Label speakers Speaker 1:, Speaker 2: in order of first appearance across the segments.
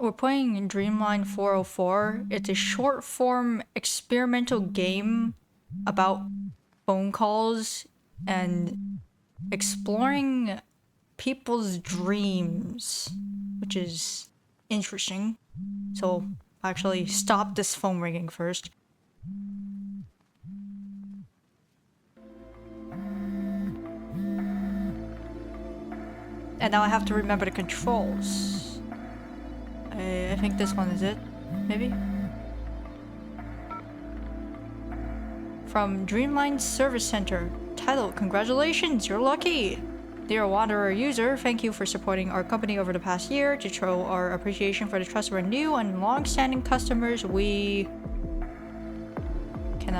Speaker 1: we're playing Dreamline 404. It's a short-form experimental game about phone calls and exploring people's dreams, which is interesting. So, actually stop this phone ringing first. And now I have to remember the controls. I think this one is it, maybe? From Dreamline Service Center. Title, congratulations, you're lucky! Dear Wanderer user, thank you for supporting our company over the past year. To show our appreciation for the trust of our new and long-standing customers, we... Can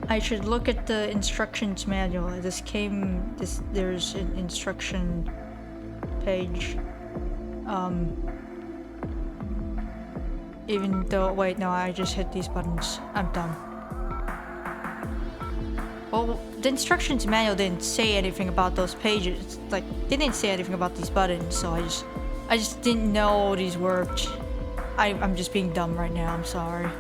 Speaker 1: I should look at the instructions manual. There's an instruction page. Even though, wait, no, I just hit these buttons. I'm dumb. Well, the instructions manual didn't say anything about those pages. Like, they didn't say anything about these buttons, so I just didn't know these worked. I'm just being dumb right now, I'm sorry.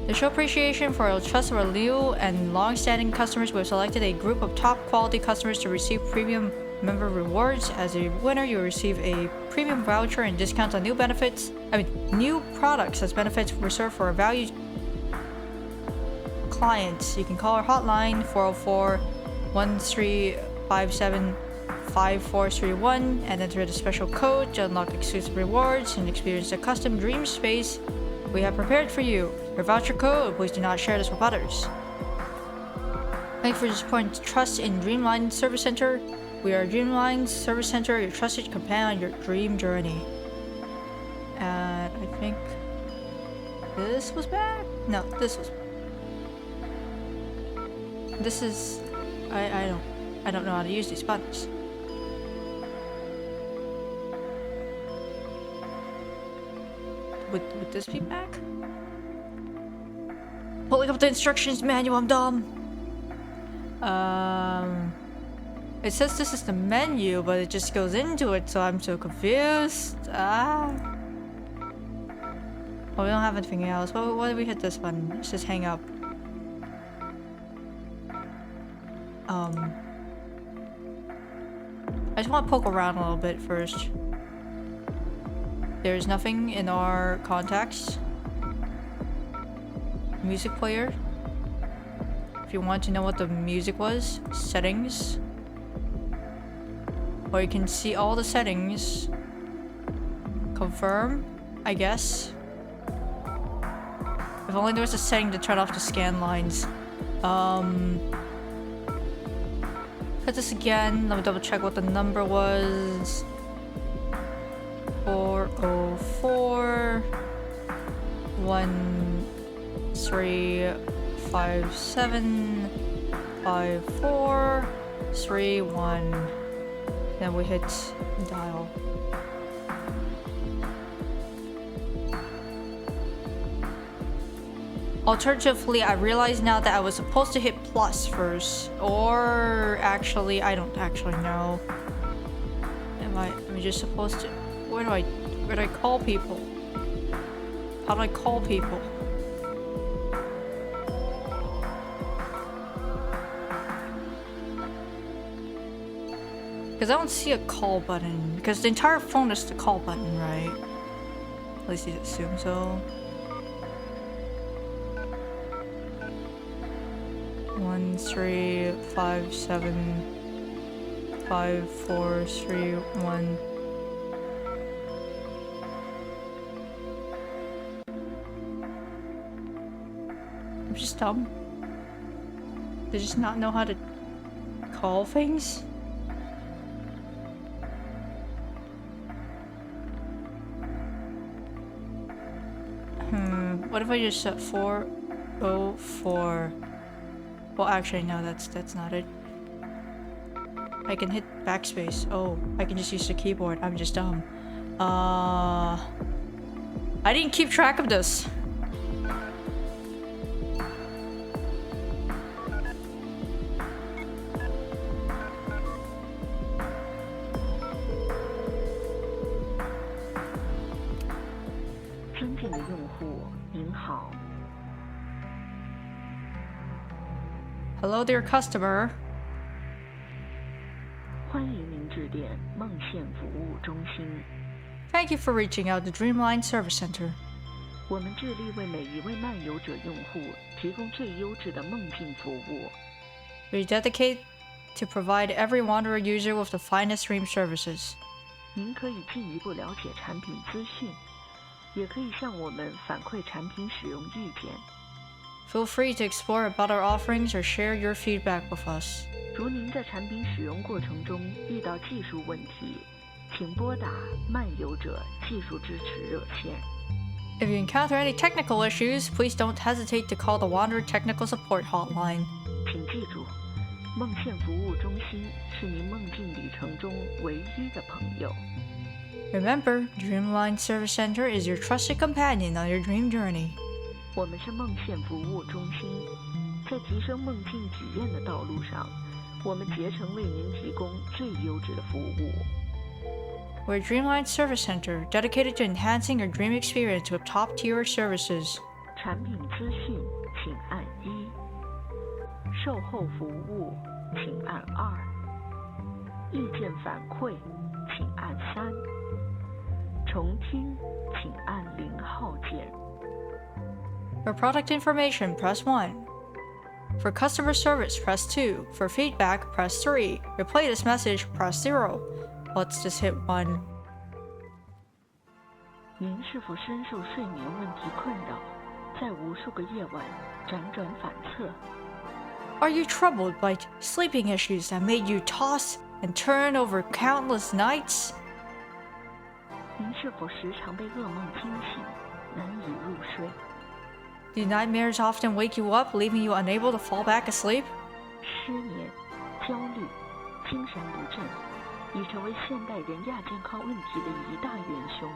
Speaker 1: To show appreciation for our trust of our new and long-standing customers, we've selected a group of top-quality customers to receive premium member rewards. As a winner, you'll receive a premium voucher and discounts on new products as benefits reserved for our valued clients. You can call our hotline 404-1357-5431 and enter the special code to unlock exclusive rewards and experience the custom dream space we have prepared for you. Your voucher code, please do not share this with others. Thank you for your support and trust in Dreamline Service Center. We are Dreamline Service Center, your trusted companion on your dream journey. And I think this was back? No, this was. This is. I don't know how to use these buttons. Would this be back? Pulling up the instructions manual, I'm dumb. It says this is the menu, but it just goes into it, so I'm so confused. Oh, we don't have anything else. Why did we hit this button? Let's just hang up. I just want to poke around a little bit first. There's nothing in our contacts. Music player. If you want to know what the music was, settings. Or you can see all the settings. Confirm, I guess. If only there was a setting to turn off the scan lines. Hit this again. Let me double check what the number was. 404 1357 5431. Then we hit dial. Alternatively, I realize now that I was supposed to hit plus first, or actually, I don't actually know. Am I just supposed to? Where do I call people? How do I call people? Because I don't see a call button. Because the entire phone is the call button, right? At least you assume so. 1357 5431. I'm just dumb. They just not know how to call things. What if I just set 404? Well, actually, no, that's not it. I can hit backspace. Oh, I can just use the keyboard. I'm just dumb. I didn't keep track of this. Hello there, customer.
Speaker 2: 欢迎您致电梦线服务中心。
Speaker 1: Thank you for reaching out to Dreamline Service Center.
Speaker 2: 我们致力为每一位漫游者用户提供最优质的梦境服务。
Speaker 1: We dedicate to provide every Wanderer user with the finest dream services.
Speaker 2: 您可以进一步了解产品资讯，也可以向我们反馈产品使用意见。
Speaker 1: Feel free to explore about our offerings or share your feedback with us.
Speaker 2: 如您在产品使用过程中遇到技术问题，请拨打漫游者技术支持热线。
Speaker 1: If you encounter any technical issues, please don't hesitate to call the Wanderer Technical Support Hotline.
Speaker 2: 请记住，梦线服务中心是您梦境旅程中唯一的朋友。
Speaker 1: Remember, Dreamline Service Center is your trusted companion on your dream journey.
Speaker 2: 我们是梦线服务中心，在提升梦境体验的道路上，我们竭诚为您提供最优质的服务。
Speaker 1: We're Dreamline Service Center, dedicated to enhancing your dream experience with top-tier services.
Speaker 2: 产品资讯请按1，售后服务请按2，意见反馈请按3，重听请按0号键。
Speaker 1: For product information, press 1. For customer service, press 2. For feedback, press 3. Replay this message, press 0. Let's just hit 1.
Speaker 2: 您是否深受睡眠问题困扰，在无数个夜晚辗转反侧？
Speaker 1: Are you troubled by sleeping issues that made you toss and turn over countless nights?
Speaker 2: 您是否时常被噩梦惊醒，难以入睡？
Speaker 1: Do nightmares often wake you up, leaving you unable to fall back asleep?
Speaker 2: 失眠、焦虑、精神不振已成为现代人亚健康问题的一大元凶。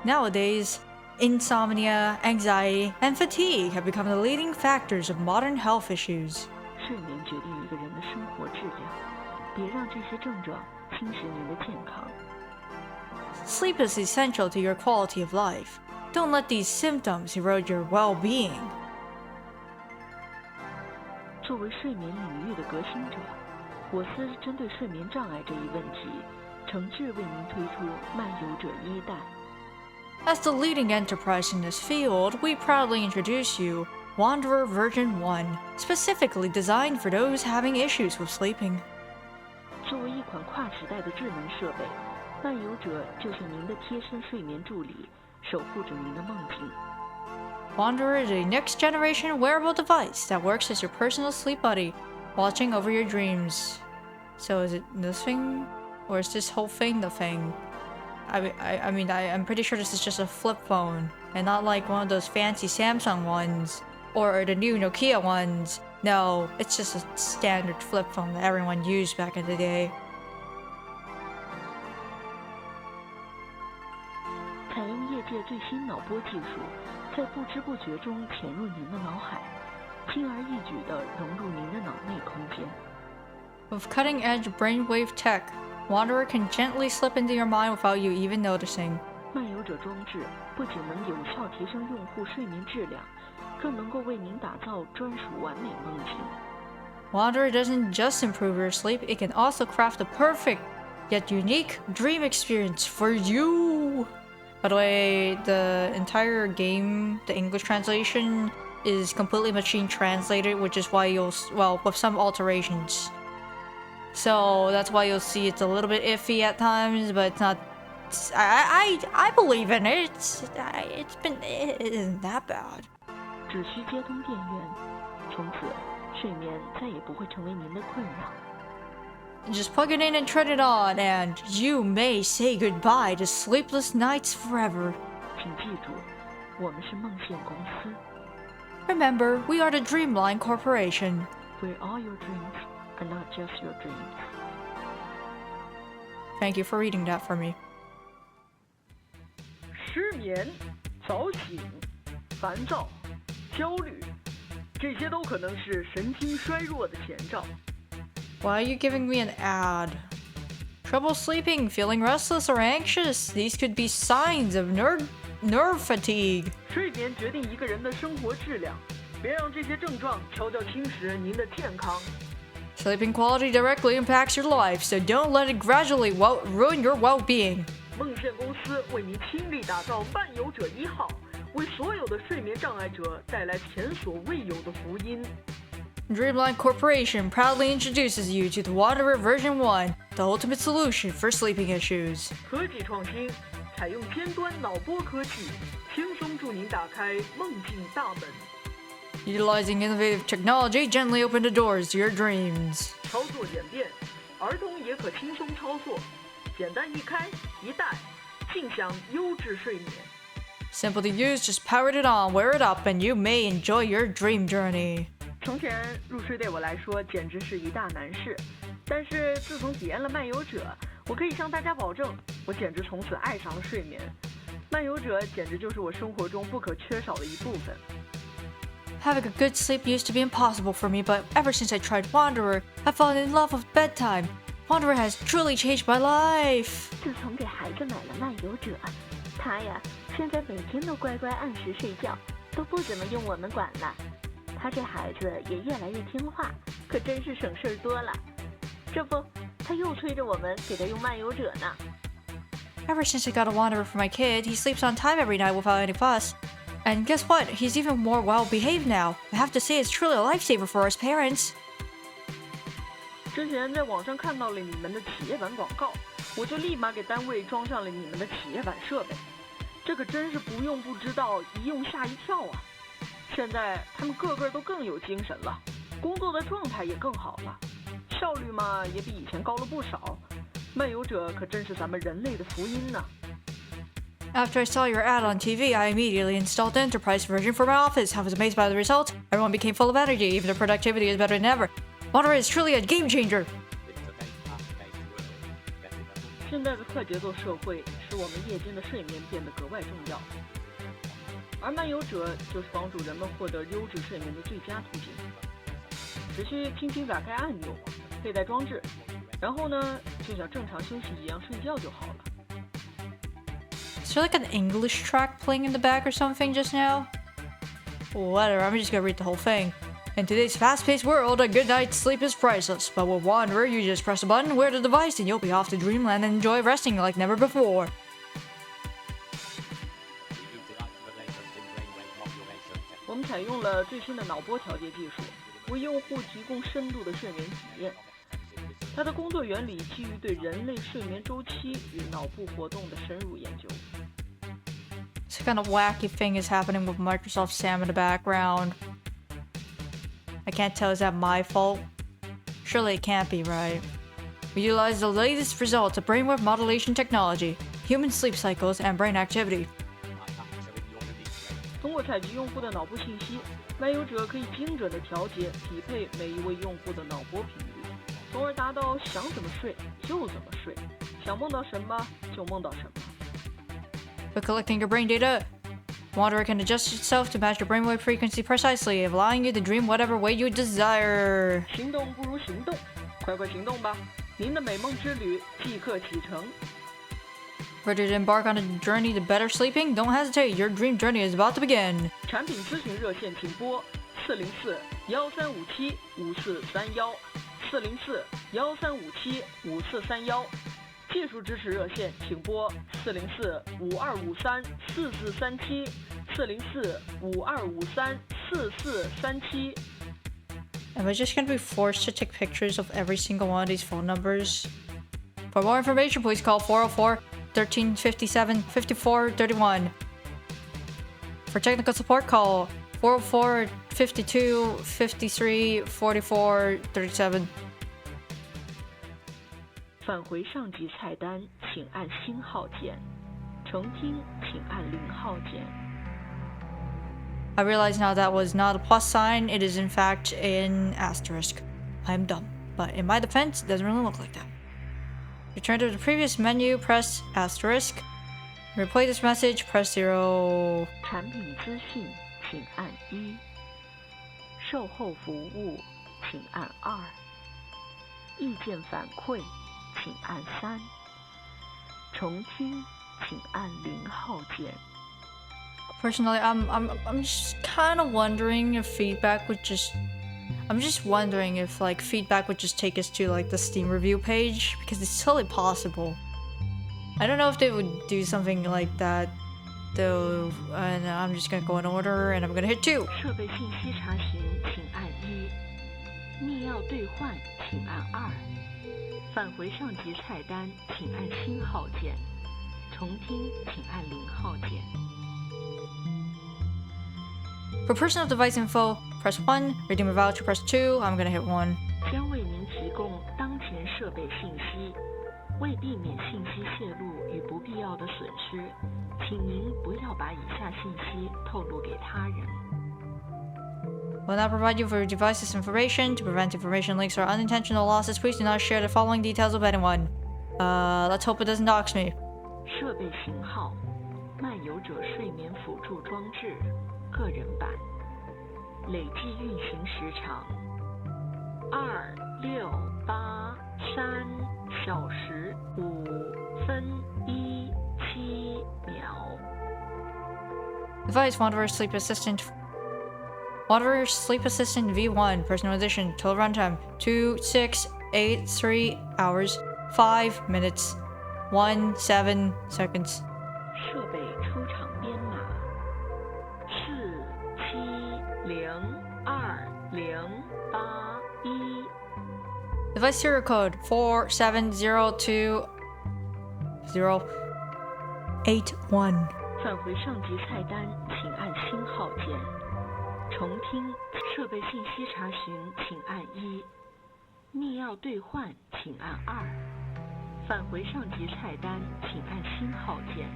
Speaker 1: Nowadays, insomnia, anxiety, and fatigue have become the leading factors of modern health issues.
Speaker 2: 睡眠决定一个人的生活质量，别让这些症状侵蚀您的健康。
Speaker 1: Sleep is essential to your quality of life. Don't let these symptoms erode your well-being.
Speaker 2: 作为睡眠领域的革新者，我司针对睡眠障碍这一问题，诚挚为您推出漫游者1代。
Speaker 1: As the leading enterprise in this field, we proudly introduce you Wanderer Version 1, specifically designed for those having issues with sleeping.
Speaker 2: 作为一款跨时代的智能设备，漫游者就是您的贴身睡眠助理，守护着您的梦境。
Speaker 1: Wanderer is a next-generation wearable device that works as your personal sleep buddy, watching over your dreams. So is it this thing? Or is this whole thing the thing? I'm pretty sure this is just a flip phone, and not like one of those fancy Samsung ones, or the new Nokia ones. No, it's just a standard flip phone that everyone used back in the day.
Speaker 2: 采用业界最新脑波技术，在不知不觉中潜入您的脑海，轻而易举地融入您的脑内空间。
Speaker 1: With cutting-edge brainwave tech, Wanderer can gently slip into your mind without you even noticing.
Speaker 2: 漫游者装置不仅能有效提升用户睡眠质量，更能够为您打造专属完美梦境。
Speaker 1: Wanderer doesn't just improve your sleep, it can also craft a perfect yet unique dream experience for you. By the way, the entire game, the English translation, is completely machine translated, which is why with some alterations. So that's why you'll see it's a little bit iffy at times, but it's not. I believe in it. It isn't that bad.
Speaker 2: 只需接通电源，从此睡眠再也不会成为您的困扰。
Speaker 1: Just plug it in and turn it on, and you may say goodbye to sleepless nights forever.
Speaker 2: 请记住，我们是梦线公司。
Speaker 1: Remember, we are the Dreamline Corporation.
Speaker 2: Where all your dreams are not just your dreams.
Speaker 1: Thank you for reading that for me.
Speaker 2: 失眠、早醒、烦躁、焦虑，这些都可能是神经衰弱的前兆。
Speaker 1: Why are you giving me an ad? Trouble sleeping, feeling restless or anxious? These could be signs of nerve fatigue.
Speaker 2: 睡眠决定一个人的生活质量，别让这些症状悄悄侵蚀您的健康。
Speaker 1: Sleeping quality directly impacts your life, so don't let it gradually ruin your well-being.
Speaker 2: 梦线公司为您倾力打造漫游者1号，为所有的睡眠障碍者带来前所未有的福音。
Speaker 1: Dreamline Corporation proudly introduces you to the Wanderer version 1, the ultimate solution for sleeping issues.
Speaker 2: 科技创新，采用尖端脑波科技，轻松助您打开梦境大门。
Speaker 1: Utilizing innovative technology, gently open the doors to your dreams.
Speaker 2: 操作简便，儿童也可轻松操作，简单一开一戴，尽享优质睡眠。
Speaker 1: Simple to use, just power it on, wear it up, and you may enjoy your dream journey.
Speaker 2: 从前入睡对我来说简直是一大难事，但是自从体验了漫游者，我可以向大家保证，我简直从此爱上了睡眠。漫游者简直就是我生活中不可缺少的一部分。
Speaker 1: Having a good sleep used to be impossible for me, but ever since I tried Wanderer, I've fallen in love with bedtime. Wanderer has truly changed my life.
Speaker 3: 自从给孩子买了漫游者，他呀，现在每天都乖乖按时睡觉，都不怎么用我们管了。他这孩子也越来越听话，可真是省事儿多了。这不，他又催着我们给他用漫游者呢。
Speaker 1: Ever since I got a Wanderer for my kid, he sleeps on time every night without any fuss. And guess what? He's even more well-behaved now. I have to say it's truly a lifesaver for us parents.
Speaker 2: 之前在网上看到了你们的企业版广告，我就立马给单位装上了你们的企业版设备。这可真是不用不知道，一用吓一跳啊！现在他们个个都更有精神了，工作的状态也更好了，效率嘛也比以前高了不少。漫游者可真是咱们人类的福音呢。
Speaker 1: After I saw your ad on TV, I immediately installed the enterprise version for my office. I was amazed by the result. Everyone became full of energy, even their productivity is better than ever. Wanderer is truly a game changer.
Speaker 2: 现在的快节奏社会使我们夜间的睡眠变得格外重要，而漫游者就是帮助人们获得优质睡眠的最佳途径。只需轻轻打开按钮，佩戴装置，然后呢，就像正常休息一样睡觉就好了。
Speaker 1: Is there like an English track playing in the back or something just now? Whatever, I'm just gonna read the whole thing. In today's fast-paced world, a good night's sleep is priceless. But with Wanderer, you just press a button, wear the device, and you'll be off to Dreamland and enjoy resting like never before.
Speaker 2: 我们采用了最新的脑波调节技术，为用户提供深度的睡眠体验。它的工作原理基于对人类睡眠周期与脑部活动的深入研究。
Speaker 1: Some kind of wacky thing is happening with Microsoft Sam in the background. I can't tell, is that my fault? Surely it can't be, right? We utilize the latest results of brainwave modulation technology, human sleep cycles, and brain activity.
Speaker 2: 通过采集用户的脑部信息，漫游者可以精准地调节匹配每一位用户的脑波频率，从而达到想怎么睡就怎么睡，想梦到什么就梦到什么。
Speaker 1: By collecting your brain data, Wanderer can adjust itself to match your brainwave frequency precisely, allowing you to dream whatever way you desire.
Speaker 2: 行动不如行动，快快行动吧！您的美梦之旅即刻启程。
Speaker 1: Ready to embark on a journey to better sleeping? Don't hesitate, your dream journey is about to begin.
Speaker 2: 产品咨询热线请拨404-1357-5431，404-1357-5431。技术支持热线请拨404-5253-4437，404-5253-4437。
Speaker 1: Am I just gonna be forced to take pictures of every single one of these phone numbers? For more information, please call 404-1357-5431. For technical support, call 404-52-53-44-37.
Speaker 2: 返回上级菜单，请按星号键；重听，请按0号键。
Speaker 1: I realize now that was not a plus sign, it is in fact an asterisk. I'm dumb, but in my defense, it doesn't really look like that. Return to the previous menu, press asterisk. Replay this message, press 0.
Speaker 2: 产品资讯，请按1；售后服务，请按2；意见反馈，请按3；重听，请按0号键。
Speaker 1: Personally, I'm just kind of wondering if feedback would just. I'm just wondering if like feedback would just take us to like the Steam review page, because it's totally possible. I don't know if they would do something like that though, and I'm just gonna go in order and I'm gonna hit 2.
Speaker 2: 设备信息查询，请按1；密钥兑换，请按2；返回上级菜单，请按星号键；重听，请按0号键。
Speaker 1: For personal device info, press 1. Redeem a voucher, press 2. I'm gonna hit 1.
Speaker 2: 将为您提供当前设备信息。为避免信息泄露与不必要的损失，请您不要把以下信息透露给他人。
Speaker 1: Will now provide you with your device's information. To prevent information leaks or unintentional losses, please do not share the following details with anyone. Let's hope it doesn't dox me.
Speaker 2: 设备型号：漫游者睡眠辅助装置，个人版。累计运行时长268.3小时5分17秒。
Speaker 1: Device Wanderer Sleep Assistant. Wanderer Sleep Assistant V1 Personal Edition. Total runtime 2683 hours 5 minutes 17 seconds.
Speaker 2: 设备出厂编码4702081。
Speaker 1: Device serial code 4702081.
Speaker 2: 返回上级菜单，请按星号键。重听设备信息查询，请按1；密钥兑换，请按2；返回上级菜单，请按星号键。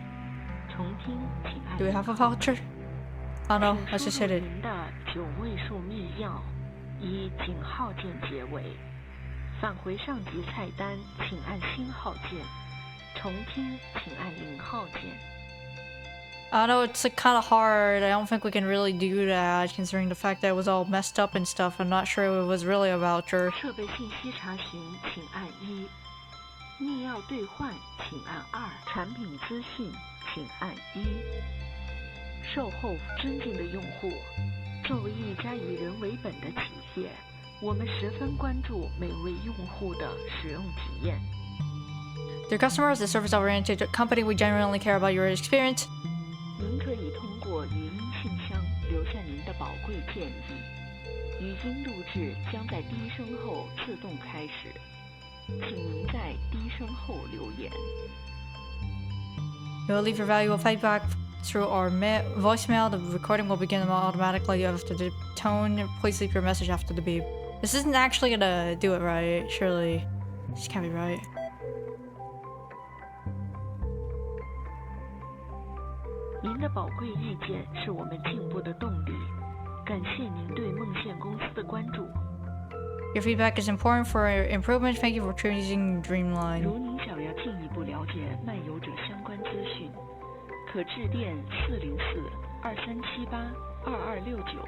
Speaker 2: 重听，请按。
Speaker 1: Do we have a voucher? Oh no, let's just hit it.
Speaker 2: 您的9位数密钥以井号键结尾。返回上级菜单，请按星号键。重听，请按0号键。
Speaker 1: I know it's like kind of hard. I don't think we can really do that, considering the fact that it was all messed up and stuff. I'm not sure it was really a voucher.
Speaker 2: 设备信息查询，请按1；密钥兑换，请按2；产品资讯，请按1。售后尊敬的用户，作为一家以人为本的企业，我们十分关注每位用户的使用体验。
Speaker 1: Dear customers, the service-oriented company, we genuinely care about your experience.
Speaker 2: 您可以通过语音信箱留下您的宝贵建议，语音录制将在低声后自动开始，请您在低声后留言。
Speaker 1: You will leave your valuable feedback through our voicemail. The recording will begin automatically after the tone. Please leave your message after the beep. This isn't actually gonna do it right, surely. This can't be right.
Speaker 2: 您的宝贵意见是我们进步的动力，感谢您对梦线公司的关注。
Speaker 1: Your feedback is important for improvement. Thank you for choosing Dreamline.
Speaker 2: 如您想要进一步了解漫游者相关资讯，可致电404-2378-2269，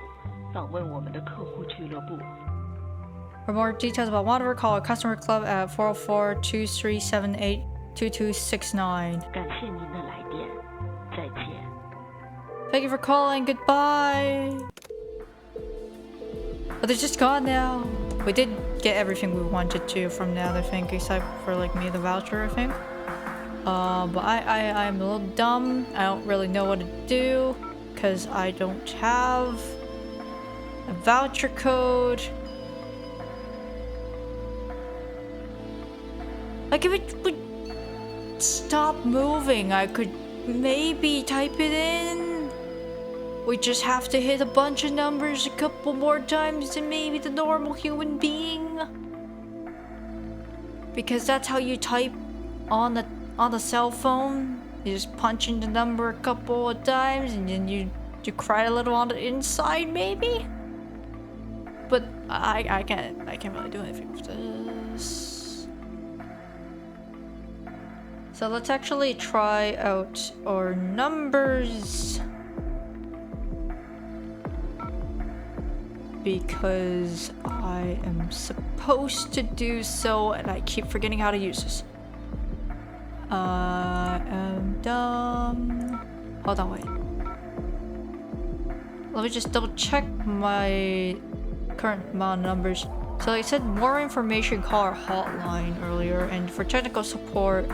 Speaker 2: 访问我们的客户俱乐部。
Speaker 1: For more details about Wanderer, call our customer club at 404-2378-2269.
Speaker 2: 感谢您的来电，再见。
Speaker 1: Thank you for calling. Goodbye. But they're just gone now. We did get everything we wanted to from the other thing, except for like me, the voucher, I think. But I'm a little dumb. I don't really know what to do because I don't have a voucher code. Like if it would stop moving, I could maybe type it in. We just have to hit a bunch of numbers a couple more times than maybe the normal human being. Because that's how you type on the cell phone. You just punch in the number a couple of times and then you cry a little on the inside maybe. But I can't really do anything with this. So let's actually try out our numbers. Because I am supposed to do so and I keep forgetting how to use this. I am dumb. Hold on, wait. let me just double check my current amount of numbers. So I said more information, call our hotline earlier, and for technical support,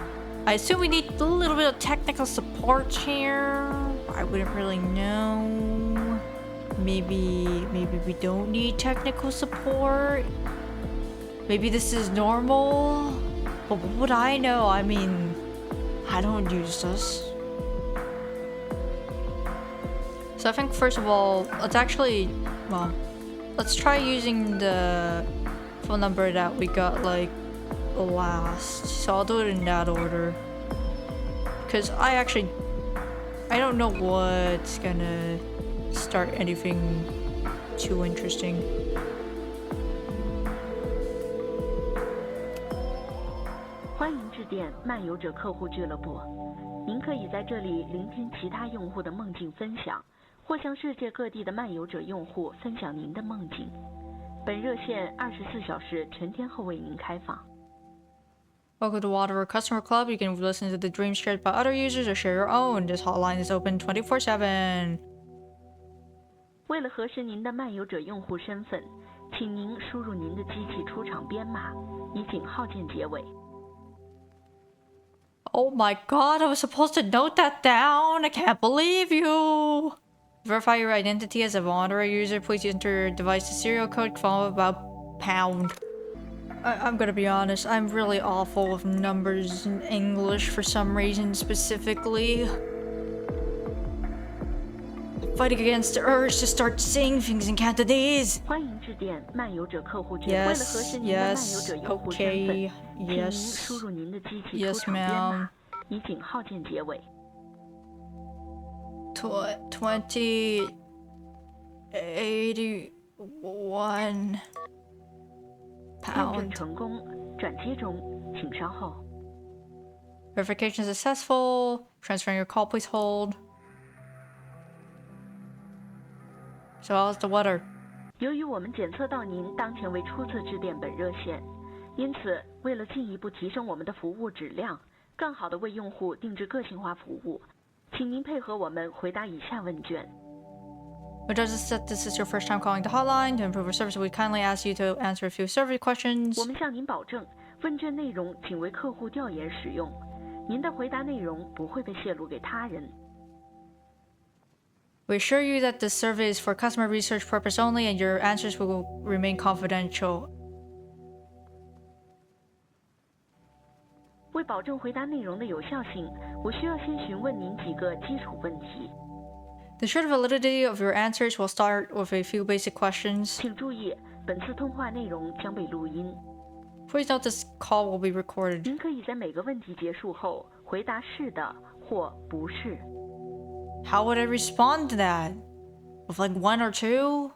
Speaker 1: I assume we need a little bit of technical support here. I wouldn't really know. Maybe we don't need technical support. Maybe this is normal. But what would I know? I mean, I don't use this. So I think first of all, let's try using the phone number that we got like last. So I'll do it in that order. Because I don't know what's gonna start anything too interesting.
Speaker 2: 欢迎致电漫游者客户俱乐部，您可以在这里聆听其他用户的梦境分享，或向世界各地的漫游者用户分享您的梦境。本热线24小时全天候为您开放。
Speaker 1: Welcome to Water Customer Club. You can listen to the dreams shared by other users or share your own. This hotline is open 24/7.
Speaker 2: 为了核实您的漫游者用户身份，请您输入您的机器出厂编码，以井号键结尾。
Speaker 1: Oh my god, I was supposed to note that down. I can't believe you. Verify your identity as a Wanderer user. Please enter your device's serial code followed by pound. I'm gonna be honest, I'm really awful with numbers in English for some reason specifically. I'm fighting against the urge to start saying things in Cantonese.
Speaker 2: 欢迎致电漫游者客户俱乐部。为了核实您的漫游者用户身份，请您输入您的机器出厂编码，以井号键结尾。
Speaker 1: 2081
Speaker 2: 验证成功，转接中，请稍后。
Speaker 1: Verification successful. Transferring your call, please hold. So how's the weather?
Speaker 2: 由于我们检测到您当前为初次致电本热线，因此为了进一步提升我们的服务质量，更好地为用户定制个性化服务，请您配合我们回答以下问卷。
Speaker 1: We just that this is your first time calling the hotline. To improve our service, we kindly ask you to answer a few survey questions.
Speaker 2: 我们向您保证，问卷内容仅为客户调研使用，您的回答内容不会被泄露给他人。
Speaker 1: We assure you that this survey is for customer research purpose only, and your answers will remain confidential.
Speaker 2: 为保证回答内容的有效性，我需要先询问您几个基础问题。
Speaker 1: To ensure the validity of your answers, we'll start with a few basic questions.
Speaker 2: 请注意，本次通话内容将被录音。
Speaker 1: Please note this call will be recorded.
Speaker 2: 您可以在每个问题结束后回答是的或不是。
Speaker 1: How would I respond to that? With like one or two?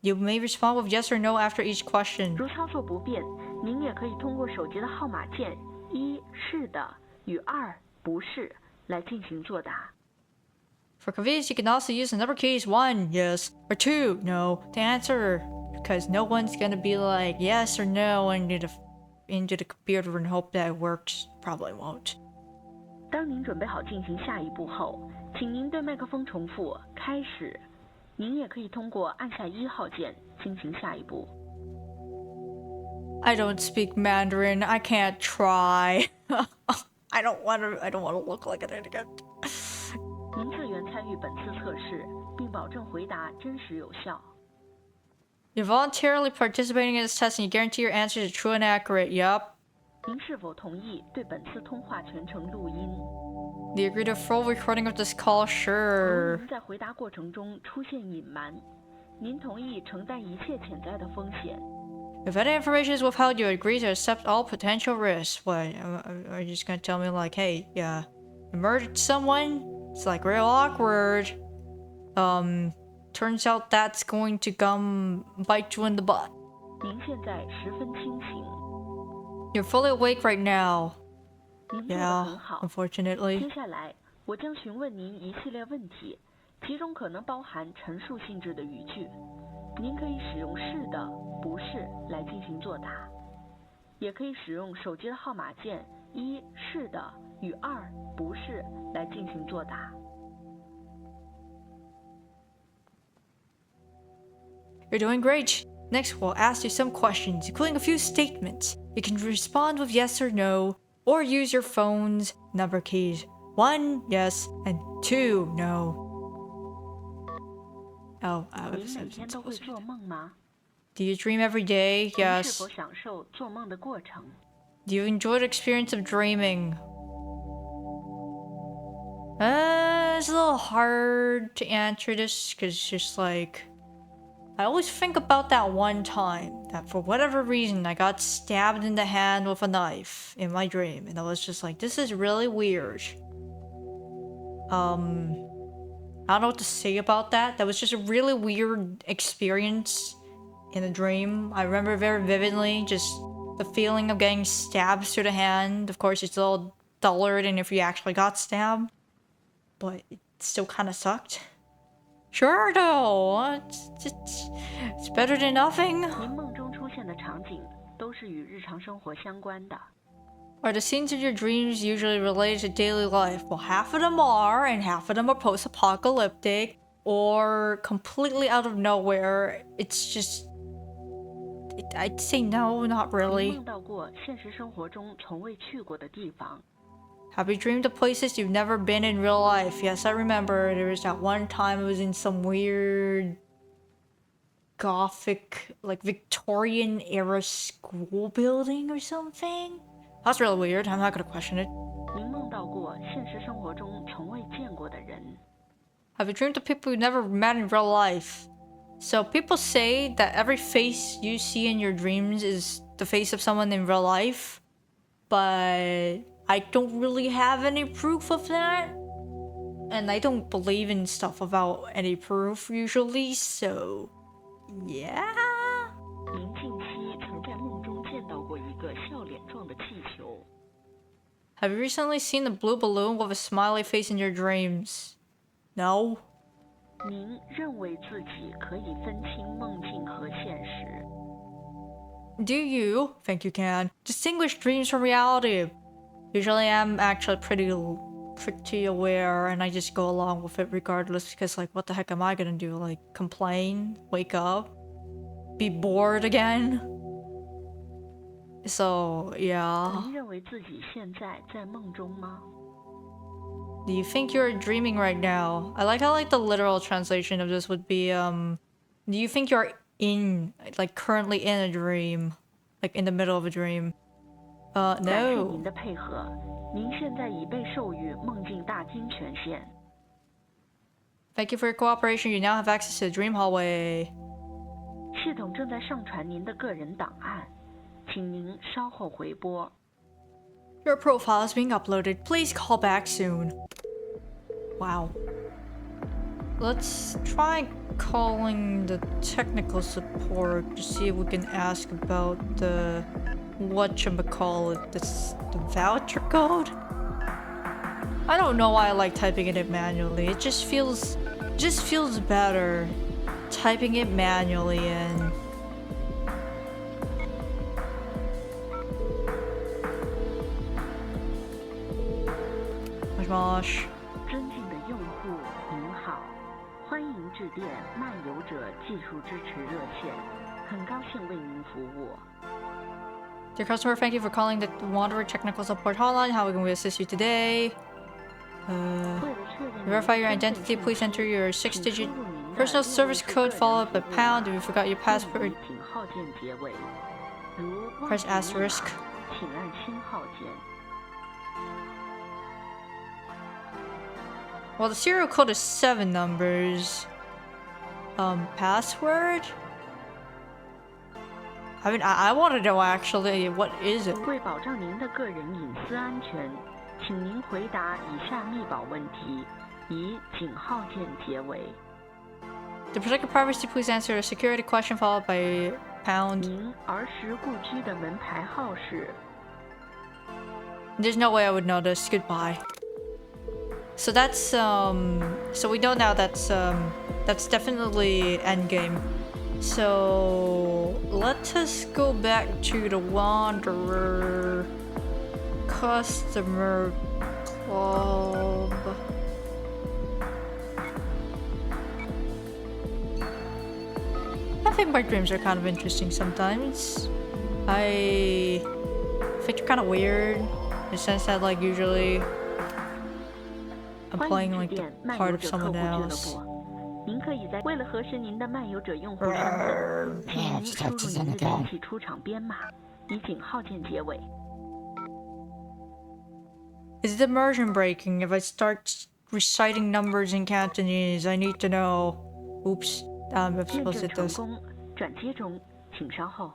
Speaker 1: You may respond with yes or no after each question.
Speaker 2: 如操作不便，您也可以通过手机的号码键1是的与2不是来进行作答。
Speaker 1: For convenience, you can also use the number keys 1, yes, or 2, no, to answer. Because no one's gonna be like yes or no into the computer and hope that it works. Probably won't.
Speaker 2: 当您准备好进行下一步后，请您对麦克风重复开始。您也可以通过按下1号键进行下一步。
Speaker 1: I don't speak Mandarin. I can't try. I don't want to look like an idiot.
Speaker 2: 您自愿参与本次测试，并保证回答真实有效。
Speaker 1: You're voluntarily participating in this test and you guarantee your answers are true and accurate. Yup.
Speaker 2: 您是否同意对本次通话全程录音？
Speaker 1: Do you agree to full recording of this call?
Speaker 2: 如
Speaker 1: Sure.
Speaker 2: 您在回答过程中出现隐瞒，您同意承担一切潜在的风险。
Speaker 1: If any information is withheld, you agree to accept all potential risks. What? Are you just gonna tell me like, hey, yeah, you murdered someone? It's like real awkward. Turns out that's going to come bite you in the butt.
Speaker 2: 您现在十分清醒，
Speaker 1: You're fully awake right now.
Speaker 2: 您做得
Speaker 1: Yeah,
Speaker 2: 很好。
Speaker 1: unfortunately.
Speaker 2: 接下来，我将询问您一系列问题，其中可能包含陈述性质的语句。您可以使用是的、不是来进行作答，也可以使用手机的号码键1是的与2不是来进行作答。
Speaker 1: You're doing great. Next, we'll ask you some questions, including a few statements. You can respond with yes or no, or use your phone's number keys. 1, yes, and 2, no. Oh,
Speaker 2: 您每天都会做梦吗？
Speaker 1: Do you dream every day?
Speaker 2: 您是
Speaker 1: Yes.
Speaker 2: 否享受做梦的过程？
Speaker 1: Do you enjoy the experience of dreaming? It's a little hard to answer this because it's just like I always think about that one time that for whatever reason I got stabbed in the hand with a knife in my dream, and I was just like, this is really weird. I don't know what to say about that. That was just a really weird experience in a dream. I remember very vividly just the feeling of getting stabbed through the hand. Of course, it's a little duller than if you actually got stabbed, but it still kind of sucked. Sure, though. It's better than nothing.
Speaker 2: 您梦中出现的场景都是与日常生活相关的。
Speaker 1: Are the scenes in your dreams usually related to daily life? Well, half of them are, and half of them are post-apocalyptic, or completely out of nowhere. It's just... I'd say no, not
Speaker 2: 您
Speaker 1: really.
Speaker 2: 梦到过现实生活中从未去过的地方？
Speaker 1: Have you dreamed of places you've never been in real life? Yes, I remember. There was that one time I was in some weird Gothic, like Victorian-era school building or something. That's really weird. I'm not gonna question it.
Speaker 2: 您梦到过现实生活中从未见过的人？
Speaker 1: Have you dreamed of people you've never met in real life? So people say that every face you see in your dreams is the face of someone in real life, but I don't really have any proof of that. And I don't believe in stuff without any proof usually, so yeah.
Speaker 2: 您近期曾在梦中见到过一个笑脸状的气球？
Speaker 1: Have you recently seen a blue balloon with a smiley face in your dreams? No.
Speaker 2: 您认为自己可以分清梦境和现实？
Speaker 1: Do you think you can distinguish dreams from reality? Usually I'm actually pretty aware, and I just go along with it regardless, because like what the heck am I gonna do? Like complain, wake up, be bored again? So yeah.
Speaker 2: 您认为自己现在在梦中吗？
Speaker 1: Do you think you're dreaming right now? I like how like the literal translation of this would be do you think you're in like currently in a dream? Like in the middle of a dream?
Speaker 2: 感谢
Speaker 1: No.
Speaker 2: 您的配合，您现在已被授予梦境大厅权限。
Speaker 1: Thank you for your cooperation. You now have access to the dream hallway.
Speaker 2: 系统正在上传您的个人档案，请您稍后回拨。
Speaker 1: Your profile is being uploaded. Please call back soon. Wow. Let's try calling the technical support to see if we can ask about the whatchamacallit, the voucher code? I don't know why I like typing it in manually. It just feels better typing it manually in. Mosh.
Speaker 2: 尊敬的用户，您好，欢迎致电漫游者技术支持热线，很高兴为您服务。
Speaker 1: Dear customer, thank you for calling the Wanderer Technical Support Hotline. How can we assist you today?
Speaker 2: 为了确认
Speaker 1: To verify your identity, please enter your 6-digit personal service code followed by pound. If you forgot your password,
Speaker 2: 井号键结尾，如
Speaker 1: press asterisk.
Speaker 2: 请按星号键。
Speaker 1: Well, the serial code is 7 numbers. Password? I mean, I want to know actually, what is it?
Speaker 2: 为保障您的个人隐私安全，请您回答以下密保问题，以井号键结尾。
Speaker 1: To protect your privacy, please answer a security question followed by pound.
Speaker 2: 您儿时故居的门牌号是？
Speaker 1: There's no way I would know this. Goodbye. So that's so we know now that's definitely endgame. So let us go back to the Wanderer Customer Club. I think my dreams are kind of interesting sometimes. I think they're kind of weird in the sense that like usually I'm playing like the part of someone else.
Speaker 3: 您可以在为了核实您的漫游者用户身份，请您输入您的电器出厂编码，以井号键结尾。
Speaker 1: Is it immersion breaking if I start reciting numbers in Cantonese? I need to know. Oops, I'm supposed to hit this.
Speaker 3: 转接中，请稍后。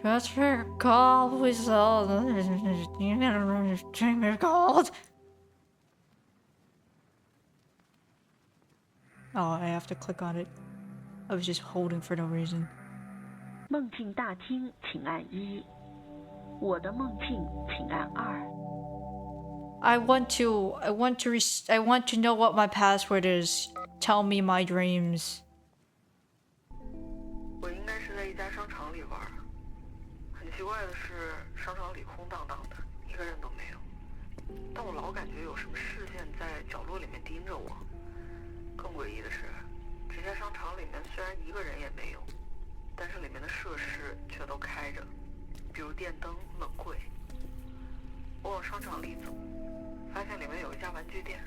Speaker 1: Transfer call, please hold. Transfer called. Oh, I have to click on it. I was just holding for no reason.
Speaker 3: 梦境大厅，请按1。我的梦境，请按2。
Speaker 1: I want to know what my password is. Tell me my dreams.
Speaker 4: 我应该是在一家商场里玩。很奇怪的是，商场里空荡荡的，一个人都没有。但我老感觉有什么视线在角落里面盯着我。更诡异的是，这家商场里面虽然一个人也没有，但是里面的设施却都开着，比如电灯、冷柜。我往商场里走，发现里面有一家玩具店，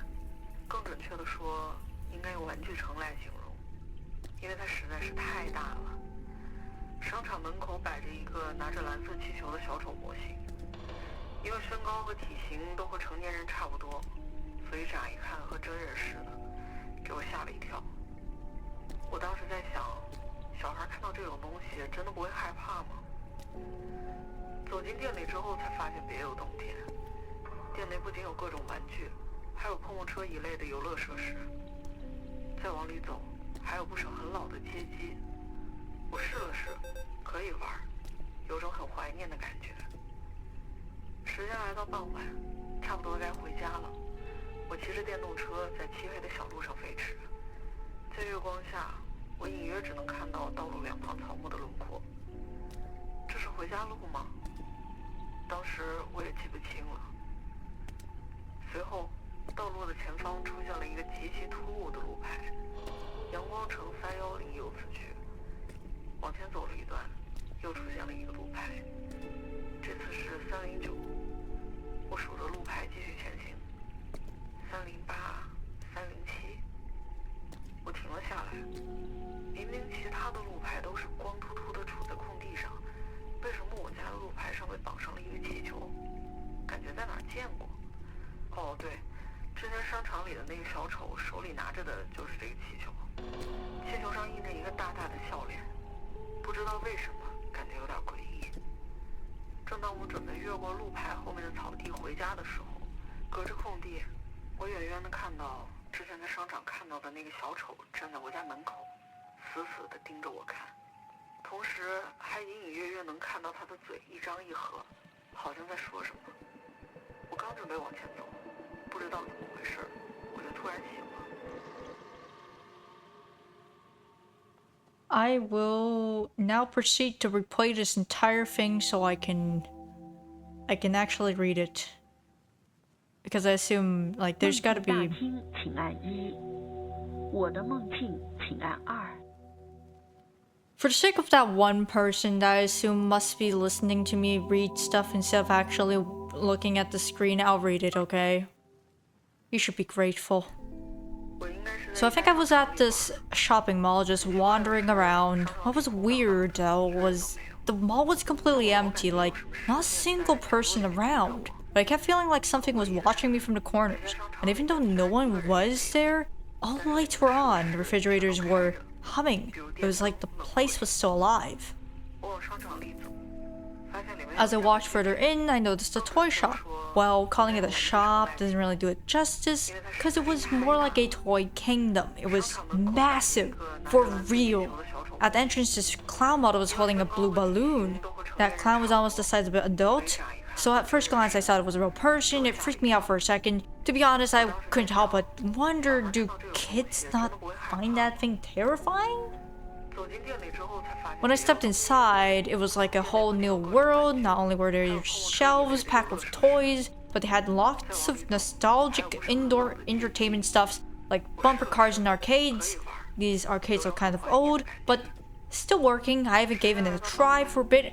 Speaker 4: 更准确的说，应该用玩具城来形容，因为它实在是太大了。商场门口摆着一个拿着蓝色气球的小丑模型，因为身高和体型都和成年人差不多，所以乍一看和真人似的，给我吓了一跳。我当时在想，小孩看到这种东西真的不会害怕吗？走进店里之后才发现别有洞天，店内不仅有各种玩具，还有碰碰车一类的游乐设施。再往里走，还有不少很老的街机。我试了试，可以玩，有种很怀念的感觉。时间来到傍晚，差不多该回家了。我骑着电动车在漆黑的小路上飞驰，在月光下，我隐约只能看到道路两旁草木的轮廓。这是回家路吗？当时我也记不清了。随后，道路的前方出现了一个极其突兀的路牌，阳光城310由此去。往前走了一段，又出现了一个路牌，这次是309。我数着路牌继续前行，308、307。我停了下来，明明其他的路牌都是光秃秃的杵在空地上，为什么我家的路牌上被绑上了一个气球？感觉在哪儿见过。哦，对，之前商场里的那个小丑手里拿着的就是这个气球，气球上印着一个大大的笑脸。不知道为什么，感觉有点诡异。正当我准备越过路牌后面的草地回家的时候，隔着空地，我远远地看到之前在商场看到的那个小丑站在我家门口，死死地盯着我看，同时还隐隐约约能看到他的嘴一张一合，好像在说什么。我刚准备往前走，不知道怎么回事，我就突然醒了。
Speaker 1: I will now proceed to replay this entire thing so I can actually read it. Because I assume like there's gotta be
Speaker 3: 梦境大厅，请按1。我的梦境，请按2。
Speaker 1: For the sake of that one person that I assume must be listening to me read stuff instead of actually looking at the screen, I'll read it, okay? You should be grateful. So I think I was at this shopping mall just wandering around. What was weird though was the mall was completely empty, like not a single person around. But I kept feeling like something was watching me from the corners. And even though no one was there, all the lights were on, the refrigerators were humming. It was like the place was still alive. As I walked further in, I noticed a toy shop. Well, calling it a shop doesn't really do it justice, because it was more like a toy kingdom. It was massive, for real. At the entrance, this clown model was holding a blue balloon. That clown was almost the size of an adult. So at first glance, I thought it was a real person. It freaked me out for a second. To be honest, I couldn't help but wonder, do kids not find that thing terrifying? When I stepped inside, it was like a whole new world. Not only were there shelves packed with toys, but they had lots of nostalgic indoor entertainment stuff like bumper cars and arcades. These arcades are kind of old, but still working. I haven't given it a try for a bit.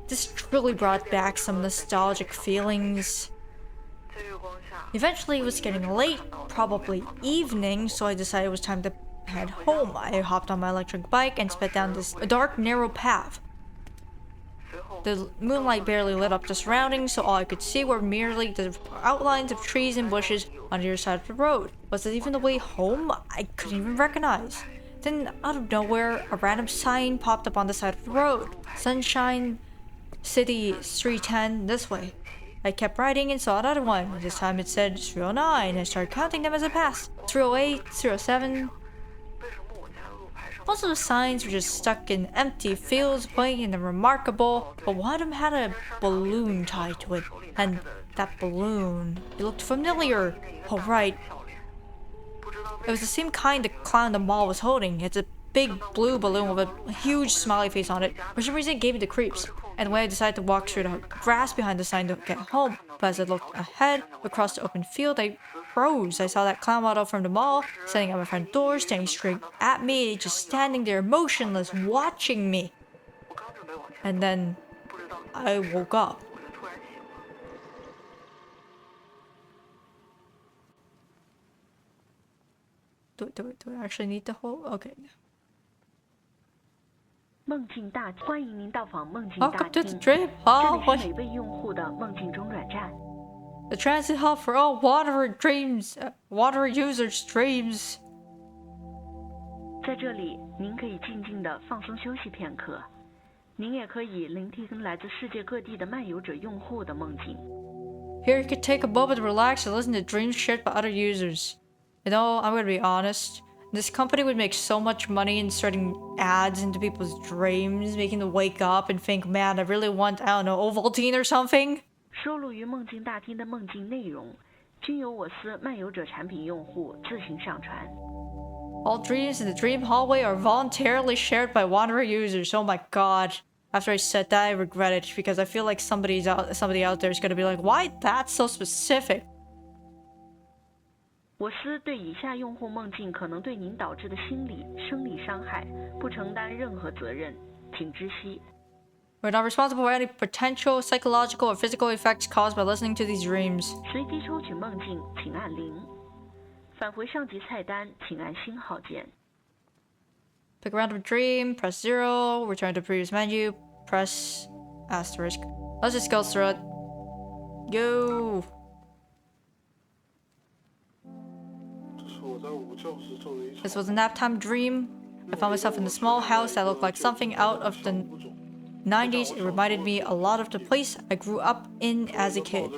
Speaker 1: This truly brought back some nostalgic feelings. Eventually, it was getting late, probably evening, so I decided it was time to head home. I hopped on my electric bike and sped down this dark, narrow path. The moonlight barely lit up the surroundings, so all I could see were merely the outlines of trees and bushes on the other side of the road. Was it even the way home? I couldn't even recognize. Then, out of nowhere, a random sign popped up on the side of the road. Sunshine City 310 this way. I kept riding and saw another one. This time it said 309. I started counting them as I passed. 308, 307. Most of the signs were just stuck in empty fields, pointing and remarkable, but one of them had a balloon tied to it. And that balloon, it looked familiar. Oh right. It was the same kind the clown in the mall was holding. It's a big blue balloon with a huge smiley face on it. For some reason it gave me the creeps. Anyway, I decided to walk through the grass behind the sign to get home. But as I looked ahead, across the open field, I froze. I saw that clown model from the mall, standing at my front door, standing straight at me, just standing there motionless, watching me. And then I woke up. Do I actually need the whole? Okay. Welcome to the Dream Hall. The transit hall for all Wanderer users' dreams.
Speaker 2: 在这里，您可以静静地放松休息片刻。您也可以聆听来自世界各地的漫游者用户的梦境。
Speaker 1: Here you can take a moment to relax and listen to dreams shared by other users. You know, I'm gonna be honest. This company would make so much money inserting ads into people's dreams, making them wake up and think, man, I really want, I don't know, Ovaltine or something.
Speaker 2: 收录于梦境大厅的梦境内容，均由我司漫游者产品用户自行上传。
Speaker 1: All dreams in the dream hallway are voluntarily shared by Wanderer users. Oh my god. After I said that, I regret it because I feel like somebody out there is gonna be like, why that's so specific?
Speaker 2: 我司对以下用户梦境可能对您导致的心理、生理伤害不承担任何责任，请知悉。
Speaker 1: We're not responsible for any potential psychological or physical effects caused by listening to these dreams.
Speaker 2: 随机抽取梦境，请按0。返回上级菜单，请按星号键。
Speaker 1: Pick a random dream, press 0, return to previous menu, press asterisk. Let's just go through it. Go! This was a nap time dream. I found myself in a small house that looked like something out of the 90s. It reminded me a lot of the place I grew up in as a kid.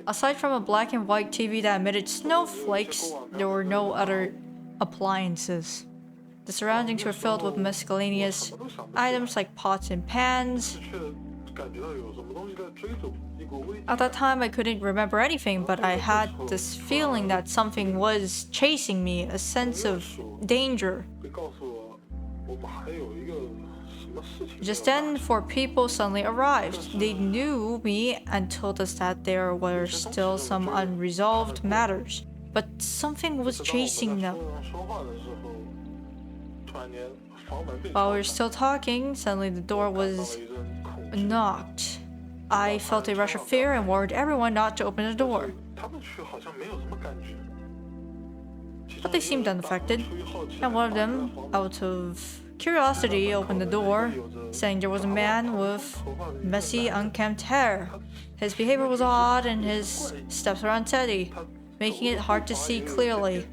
Speaker 1: Aside from a black and white TV that emitted snowflakes, there were no other appliances. The surroundings were filled with miscellaneous items like pots and pans. At that time, I couldn't remember anything, but I had this feeling that something was chasing me, a sense of danger. Just then, 4 people suddenly arrived. They knew me and told us that there were still some unresolved matters, but something was chasing them. While we were still talking, suddenly the door was knocked. I felt a rush of fear and warned everyone not to open the door. But they seemed unaffected, and one of them, out of curiosity, opened the door, saying there was a man with messy, unkempt hair. His behavior was odd and his steps were unsteady, making it hard to see clearly.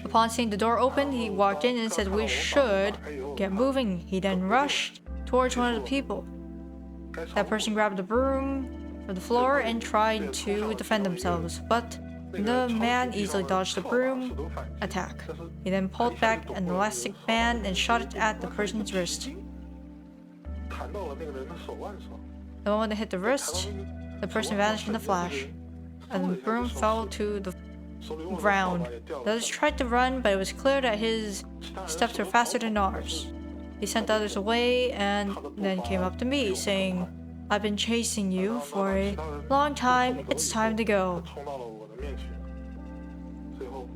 Speaker 1: Upon seeing the door open, he walked in and said we should get moving. He then rushed towards one of the people. That person grabbed the broom from the floor and tried to defend themselves, but the man easily dodged the broom attack. He then pulled back an elastic band and shot it at the person's wrist. The moment it hit the wrist, the person vanished in a flash, and the broom fell to the ground. The others tried to run, but it was clear that his steps were faster than ours. He sent the others away and then came up to me, saying, I've been chasing you for a long time. It's time to go.
Speaker 5: 冲到了我的面前，最后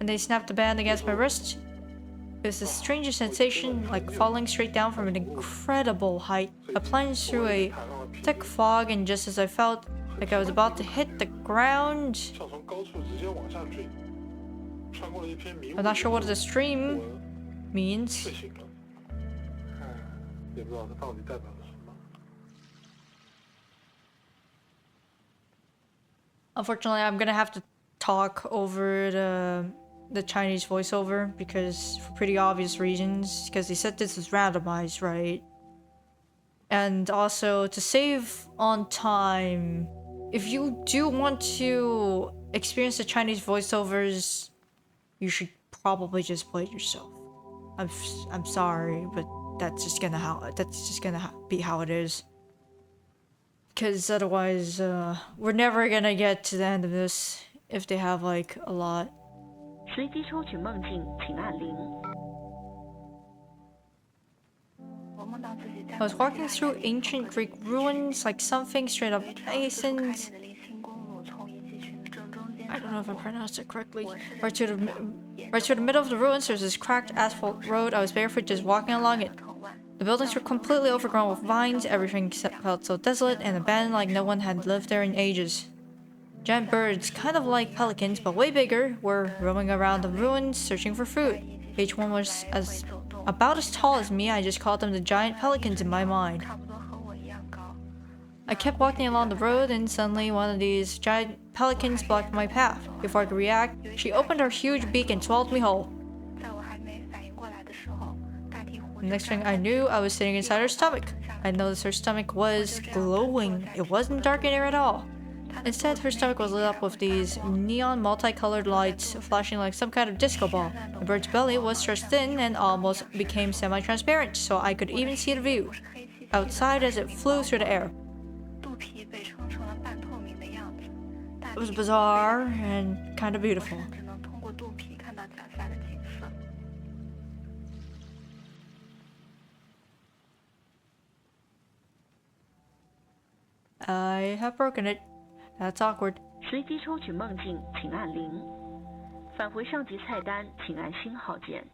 Speaker 1: And they snapped the band against my wrist. It was the strangest sensation, like falling straight down from an incredible height. I plunged through a thick fog, and just as I felt like I was about to hit the ground,
Speaker 5: 像从高处直接往下坠，穿过了一片迷雾。
Speaker 1: I'm not sure what the stream
Speaker 5: 我
Speaker 1: means.
Speaker 5: 睡醒了，唉，也不知道它到底代表了什么。
Speaker 1: Unfortunately, I'm gonna have to talk over the Chinese voiceover because for pretty obvious reasons, because they said this was randomized, right? And also to save on time, if you do want to experience the Chinese voiceovers, you should probably just play it yourself. I'm sorry, but that's just gonna be how it is. Because otherwise, we're never gonna get to the end of this if they have like a lot.
Speaker 2: 随机抽取梦境，请按0。
Speaker 1: I was walking through ancient Greek ruins, like something straight up ancient. I don't know if I pronounced it correctly. Right through the middle of the ruins, there's this cracked asphalt road. I was barefoot just walking along it. The buildings were completely overgrown with vines. Everything felt so desolate and abandoned, like no one had lived there in ages. Giant birds, kind of like pelicans but way bigger, were roaming around the ruins searching for food. Each one was about as tall as me. I just called them the giant pelicans in my mind. I kept walking along the road, and suddenly one of these giant pelicans blocked my path. Before I could react, she opened her huge beak and swallowed me whole. The next thing I knew, I was sitting inside her stomach. I noticed her stomach was glowing. It wasn't dark in there at all. Instead, her stomach was lit up with these neon multicolored lights flashing like some kind of disco ball. The bird's belly was stretched thin and almost became semi-transparent, so I could even see the view outside as it flew through the air. It was bizarre and kind of beautiful. I have broken it. That's awkward.
Speaker 2: 随机抽取梦境，请按0。返回上集菜单，请按星号键。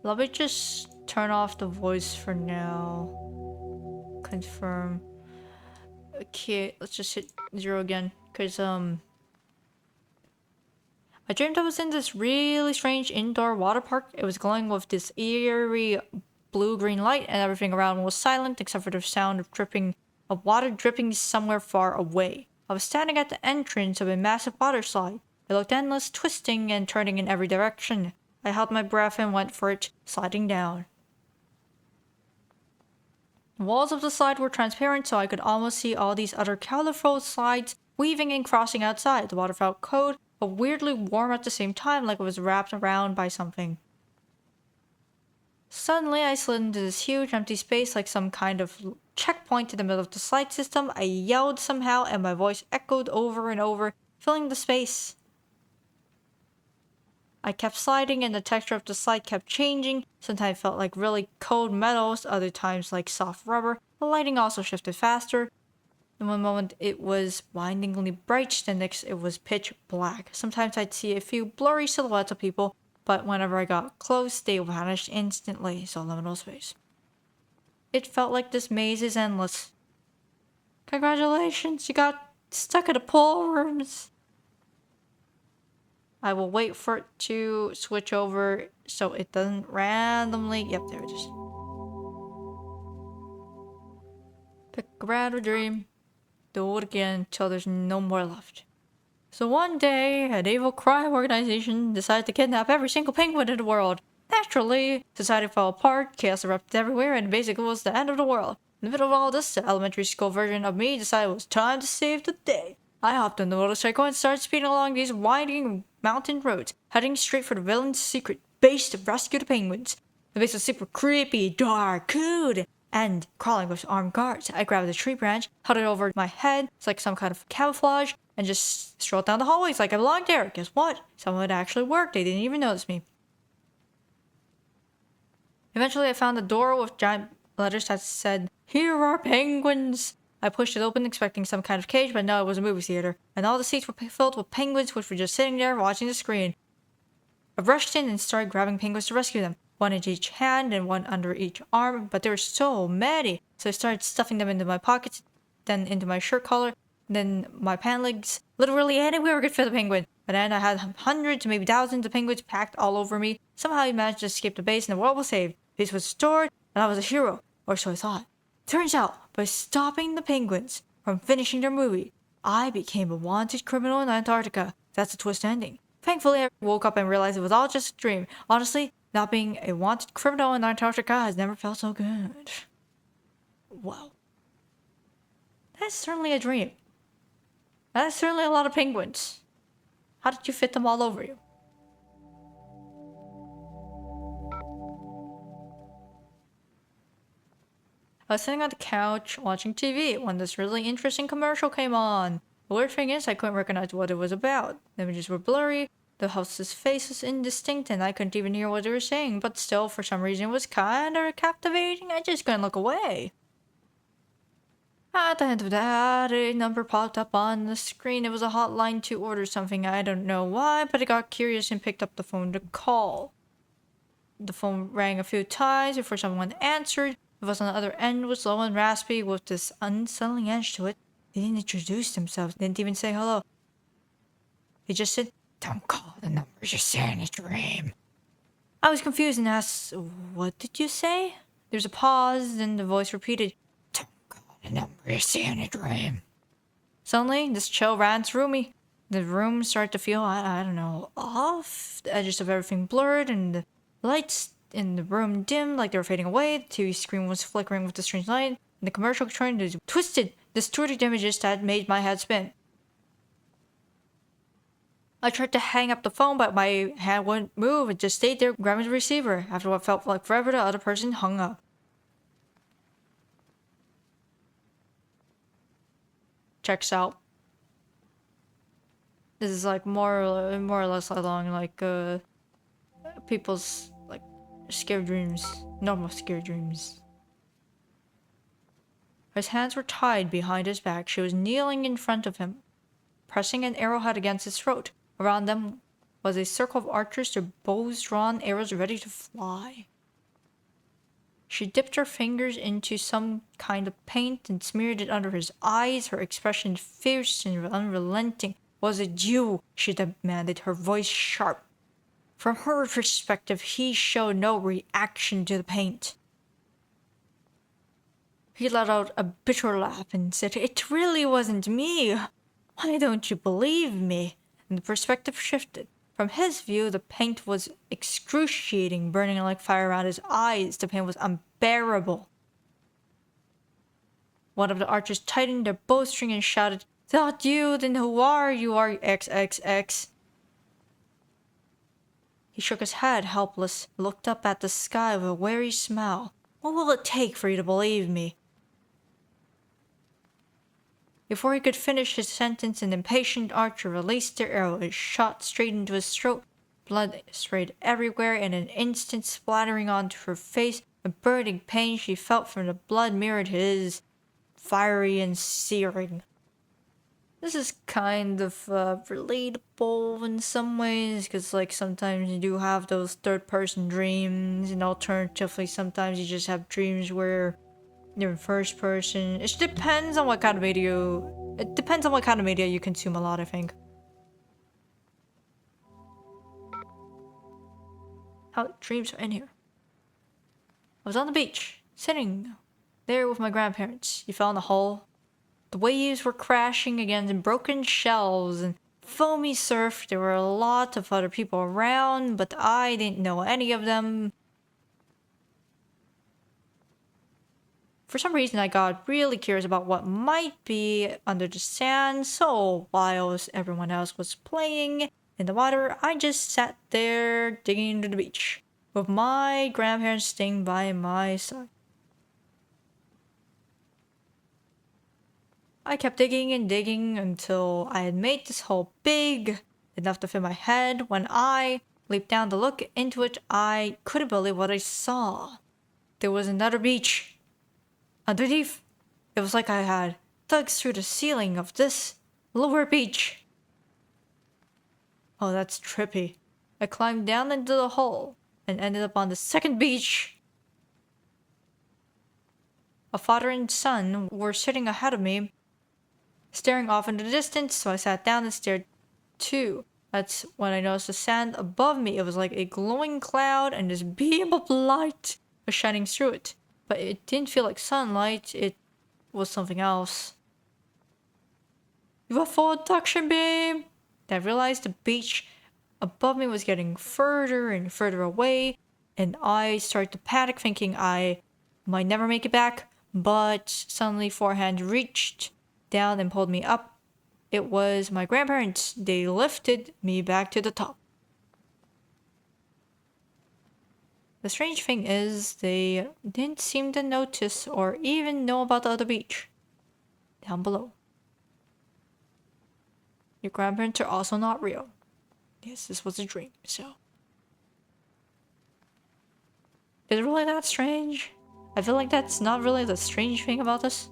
Speaker 1: Let me just turn off the voice for now. Confirm. Okay, let's just hit 0 again. Cause I dreamed I was in this really strange indoor water park. It was glowing with this eerie blue-green light, and everything around was silent except for the sound of water dripping somewhere far away. I was standing at the entrance of a massive water slide. It looked endless, twisting and turning in every direction. I held my breath and went for it, sliding down. The walls of the slide were transparent, so I could almost see all these other colorful slides weaving and crossing outside. The water felt cold, but weirdly warm at the same time, like it was wrapped around by something. Suddenly, I slid into this huge empty space like some kind of checkpoint in the middle of the slide system. I yelled somehow, and my voice echoed over and over, filling the space. I kept sliding, and the texture of the slide kept changing. Sometimes it felt like really cold metals, other times like soft rubber. The lighting also shifted faster. In one moment, it was blindingly bright, the next it was pitch black. Sometimes I'd see a few blurry silhouettes of people, but whenever I got close, they vanished instantly, so liminal space. It felt like this maze is endless. Congratulations, you got stuck in the pool rooms. I will wait for it to switch over so it doesn't randomly... Yep, there it is. Pick a random dream. Do it again until there's no more left. So one day, an evil crime organization decided to kidnap every single penguin in the world. Naturally, society fell apart, chaos erupted everywhere, and basically it was the end of the world. In the middle of all this, the elementary school version of me decided it was time to save the day. I hopped on the motorcycle and started speeding along these winding mountain roads, heading straight for the villain's secret base to rescue the penguins. The base was super creepy, dark, cool, and crawling with armed guards. I grabbed a tree branch, held it over my head, it's like some kind of camouflage, and just strolled down the hallways like I belonged there. Guess what? Some of it actually worked. They didn't even notice me. Eventually, I found a door with giant letters that said Here are penguins! I pushed it open, expecting some kind of cage, but no, it was a movie theater, and all the seats were filled with penguins, which were just sitting there watching the screen. I rushed in and started grabbing penguins to rescue them, one in each hand and one under each arm, but there were so many, so I started stuffing them into my pockets, then into my shirt collar, then my pant legs, literally anywhere I could fit a penguin. But then I had hundreds, maybe thousands of penguins packed all over me. Somehow I managed to escape the base and the world was saved. The base was restored, and I was a hero, or so I thought. Turns out, by stopping the penguins from finishing their movie, I became a wanted criminal in Antarctica. That's a twist ending. Thankfully, I woke up and realized it was all just a dream. Honestly, not being a wanted criminal in Antarctica has never felt so good. Wow. That's certainly a dream. That's certainly a lot of penguins. How did you fit them all over you? I was sitting on the couch watching TV when this really interesting commercial came on. The weird thing is I couldn't recognize what it was about. The images were blurry, the host's face was indistinct, and I couldn't even hear what they were saying, but still, for some reason, it was kinda captivating. I just couldn't look away. At the end of that, a number popped up on the screen. It was a hotline to order something. I don't know why, but I got curious and picked up the phone to call. The phone rang a few times before someone answered. The voice on the other end was low and raspy with this unsettling edge to it. They didn't introduce themselves, didn't even say hello. He just said, "Don't call the numbers you're saying a dream." I was confused and asked, "What did you say?" There was a pause, then the voice repeated, "Don't call the number you're saying a dream." Suddenly, this chill ran through me. The room started to feel, I don't know, off. The edges of everything blurred and the lights in the room dimmed like they were fading away. The TV screen was flickering with the strange light, and the commercial turned into twisted, distorted images that made my head spin. I tried to hang up the phone, but my hand wouldn't move. It just stayed there, grabbing the receiver. After what felt like forever, the other person hung up. Checks out. This is like more or less along like people's like scary dreams, normal scary dreams. His hands were tied behind his back. She was kneeling in front of him, pressing an arrowhead against his throat. Around them was a circle of archers, their bows drawn, arrows ready to fly. She dipped her fingers into some kind of paint and smeared it under his eyes, her expression fierce and unrelenting. "Was it you?" she demanded, her voice sharp. From her perspective, he showed no reaction to the paint. He let out a bitter laugh and said, "It really wasn't me. Why don't you believe me?" And the perspective shifted. From his view, the paint was excruciating, burning like fire around his eyes. The pain was unbearable. One of the archers tightened their bowstring and shouted, "Not you, then who are you? Are you XXX?" He shook his head, helpless, looked up at the sky with a weary smile. "What will it take for you to believe me?" Before he could finish his sentence, an impatient archer released their arrow. It shot straight into his throat. Blood sprayed everywhere. In an instant, splattering onto her face. The burning pain she felt from the blood mirrored his, fiery and searing. This is kind of relatable in some ways, because like sometimes you do have those third-person dreams, and alternatively sometimes you just have dreams where you're in first person. It depends on what kind of media. It depends on what kind of media you consume a lot, I think. How dreams are in here. I was on the beach, sitting there with my grandparents. You fell in the hole. The waves were crashing against broken shells and foamy surf. There were a lot of other people around, but I didn't know any of them. For some reason, I got really curious about what might be under the sand, so while everyone else was playing in the water, I just sat there digging into the beach, with my grandparents staying by my side. I kept digging and digging until I had made this hole big enough to fit my head. When I leaped down to look into it, I couldn't believe what I saw. There was another beach. Underneath, it was like I had dug through the ceiling of this lower beach. Oh, that's trippy. I climbed down into the hole and ended up on the second beach. A father and son were sitting ahead of me, staring off in the distance, so I sat down and stared too. That's when I noticed the sand above me. It was like a glowing cloud, and this beam of light was shining through it. But it didn't feel like sunlight, it was something else. UFO abduction beam! Then I realized the beach above me was getting further and further away, and I started to panic, thinking I might never make it back. But suddenly, four hands reached down and pulled me up. It was my grandparents. They lifted me back to the top. The strange thing is, they didn't seem to notice or even know about the other beach down below. Your grandparents are also not real. Yes, this was a dream, so. Is it really that strange? I feel like that's not really the strange thing about this.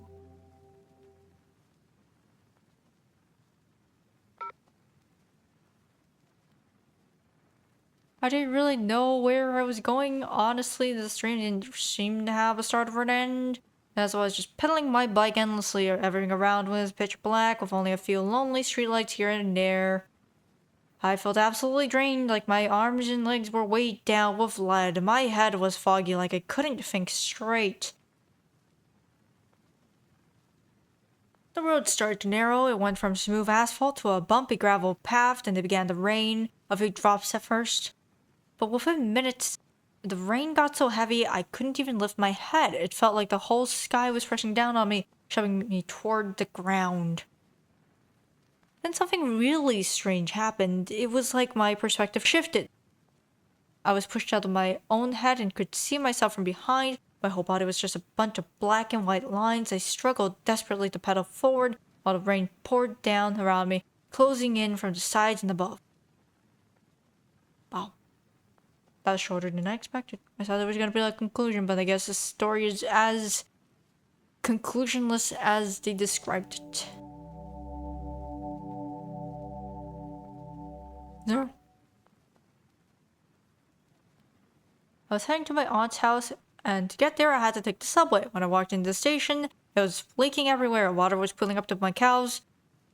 Speaker 1: I didn't really know where I was going. Honestly, the stream didn't seem to have a start or an end. As I was just pedaling my bike endlessly, everything around was pitch black with only a few lonely streetlights here and there. I felt absolutely drained, like my arms and legs were weighed down with lead. My head was foggy, like I couldn't think straight. The road started to narrow. It went from smooth asphalt to a bumpy gravel path, and it began to rain. A few drops at first. But within minutes, the rain got so heavy I couldn't even lift my head. It felt like the whole sky was pressing down on me, shoving me toward the ground. Then something really strange happened. It was like my perspective shifted. I was pushed out of my own head and could see myself from behind. My whole body was just a bunch of black and white lines. I struggled desperately to pedal forward while the rain poured down around me, closing in from the sides and above. Wow. That was shorter than I expected. I thought there was going to be a conclusion, but I guess the story is as conclusionless as they described it. There. I was heading to my aunt's house, and to get there I had to take the subway. When I walked into the station, it was leaking everywhere. Water was pooling up to my calves.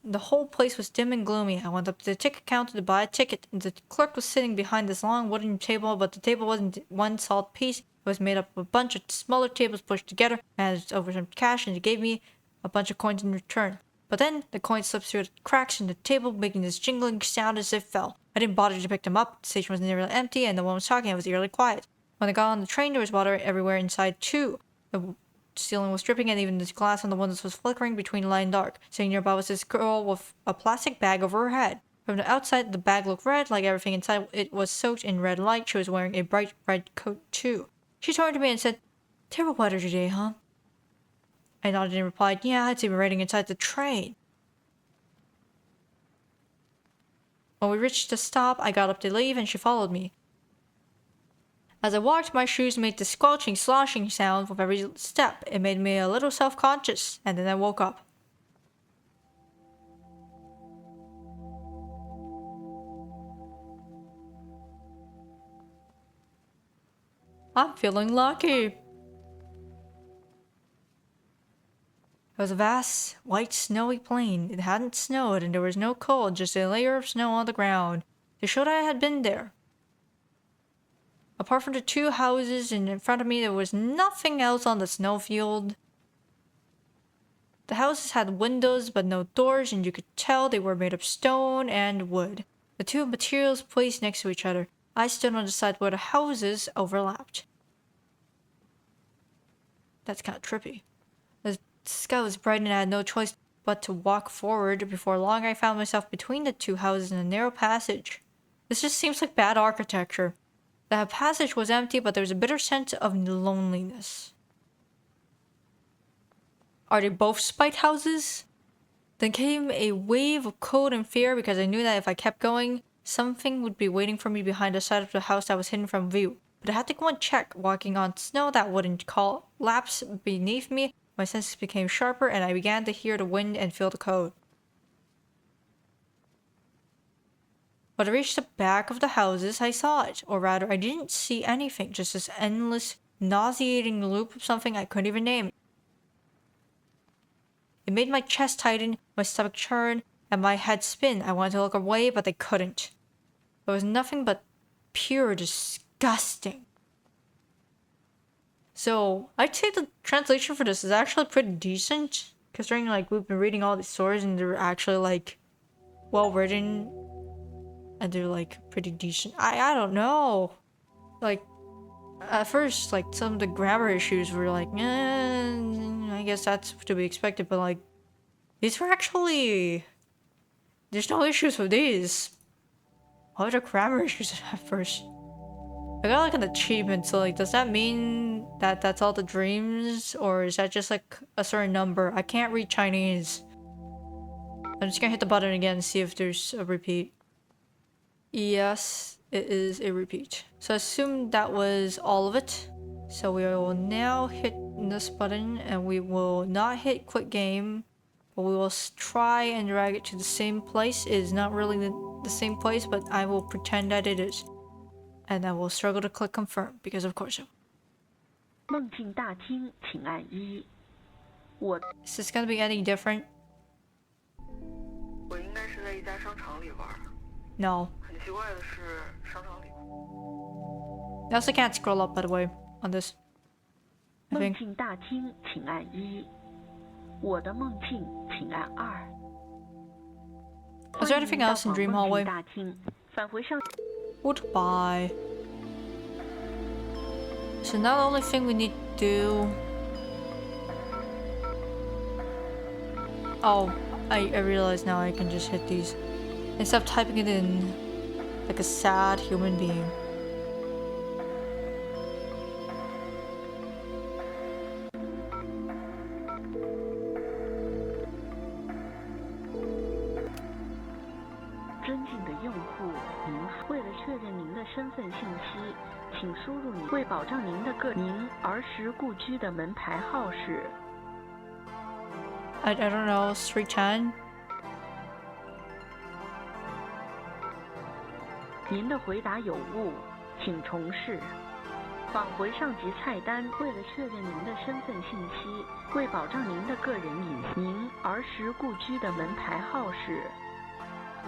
Speaker 1: The whole place was dim and gloomy. I went up to the ticket counter to buy a ticket, and the clerk was sitting behind this long wooden table, but the table wasn't one solid piece. It was made up of a bunch of smaller tables pushed together. I handed over some cash, and he gave me a bunch of coins in return. But then the coins slipped through the cracks in the table, making this jingling sound as if it fell. I didn't bother to pick them up. The station was nearly empty, and no one was talking. It was eerily quiet. When I got on the train, there was water everywhere inside, too. The ceiling was dripping, and even the glass on the windows was flickering between light and dark. Sitting nearby was this girl with a plastic bag over her head. From the outside, the bag looked red, like everything inside it was soaked in red light. She was wearing a bright red coat, too. She turned to me and said, "Terrible weather today, huh?" I nodded and replied, "Yeah, it's even raining inside the train." When we reached the stop, I got up to leave, and she followed me. As I walked, my shoes made this squelching, sloshing sound with every step. It made me a little self-conscious, and then I woke up. I'm feeling lucky. It was a vast, white, snowy plain. It hadn't snowed, and there was no cold, just a layer of snow on the ground. It showed I had been there. Apart from the two houses in front of me, there was nothing else on the snowfield. The houses had windows but no doors, and you could tell they were made of stone and wood. The two materials placed next to each other. I stood on the side where the houses overlapped. That's kind of trippy. The sky was bright and I had no choice but to walk forward. Before long, I found myself between the two houses in a narrow passage. This just seems like bad architecture. The passage was empty, but there was a bitter sense of loneliness. Are they both spite houses? Then came a wave of cold and fear because I knew that if I kept going, something would be waiting for me behind the side of the house that was hidden from view. But I had to go and check. Walking on snow that wouldn't collapse beneath me My senses became sharper and I began to hear the wind and feel the code. When I reached the back of the houses, I saw it. Or rather, I didn't see anything, just this endless, nauseating loop of something I couldn't even name. It made my chest tighten, my stomach churn, and my head spin. I wanted to look away, but I couldn't. It was nothing but pure disgusting. So, I'd say the translation for this is actually pretty decent. Considering, like, we've been reading all these stories and they're actually, like, well written. And they're, like, pretty decent. I don't know. Like, at first, like, some of the grammar issues were like, I guess that's to be expected. But, like, these were actually... There's no issues with these. What are the grammar issues at first? I got like an achievement, so like, does that mean that that's all the dreams? Or is that just like a certain number? I can't read Chinese. I'm just gonna hit the button again and see if there's a repeat. Yes, it is a repeat. So I assume that was all of it. So we will now hit this button and we will not hit quit game. But we will try and drag it to the same place. It is not really the same place, but I will pretend that it is. And I will struggle to click confirm, because of course so.
Speaker 2: 梦境大厅，请按1。我
Speaker 1: Is this gonna be any different?
Speaker 4: 我应该是在一家商场里玩。
Speaker 1: No.
Speaker 4: 很奇怪的是，商场里。
Speaker 1: I also can't scroll up, by the way, on this. I
Speaker 2: 梦
Speaker 1: think.
Speaker 2: 境大厅，请按1。我的梦境，请按2。
Speaker 1: Is there anything else in Dream Hallway?
Speaker 2: 大厅，返回上。
Speaker 1: Goodbye. So now the only thing we need to do... Oh, I realize now I can just hit these. Instead of typing it in like a sad human being. I don't know, 310?
Speaker 2: 您的回答有误，请重试。返回上级菜单，为了确认您的身份信息，为保障您的个人隐私，您儿时故居的门牌号是。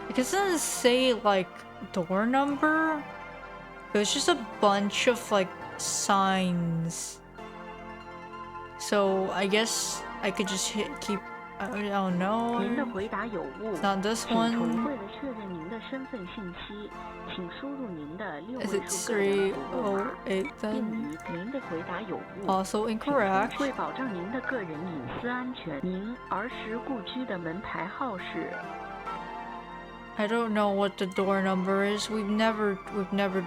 Speaker 1: It doesn't say like door number. It was just a bunch of like signs. So I guess I could just keep. I don't know.
Speaker 2: 您的回答有误。
Speaker 1: It's not this
Speaker 2: 请重
Speaker 1: one.
Speaker 2: 为了确认您的身份信息，请输入您的6
Speaker 1: Is
Speaker 2: 位
Speaker 1: it
Speaker 2: 数个人服务码。
Speaker 1: 308
Speaker 2: 并
Speaker 1: then?
Speaker 2: 于您的回答有误。
Speaker 1: Also incorrect.
Speaker 2: 为保障您的个人隐私安全，您儿时故居的门牌号是。
Speaker 1: I don't know what the door number is. We've never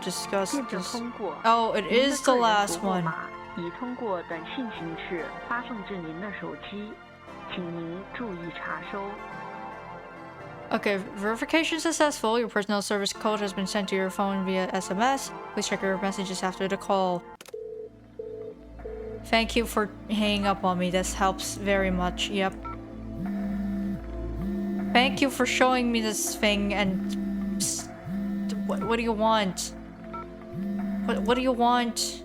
Speaker 1: discussed
Speaker 2: 验证
Speaker 1: this.
Speaker 2: 通过。
Speaker 1: Oh, it
Speaker 2: 您的
Speaker 1: is the
Speaker 2: 个人
Speaker 1: last
Speaker 2: 服务
Speaker 1: one.
Speaker 2: 码已通过短信形式发送至您的手机，请您注意查收。
Speaker 1: Okay, verification successful. Your personal service code has been sent to your phone via SMS. Please check your messages after the call. Thank you for hanging up on me. This helps very much. Yep. Thank you for showing me this thing and... Psst. What do you want? What do you want?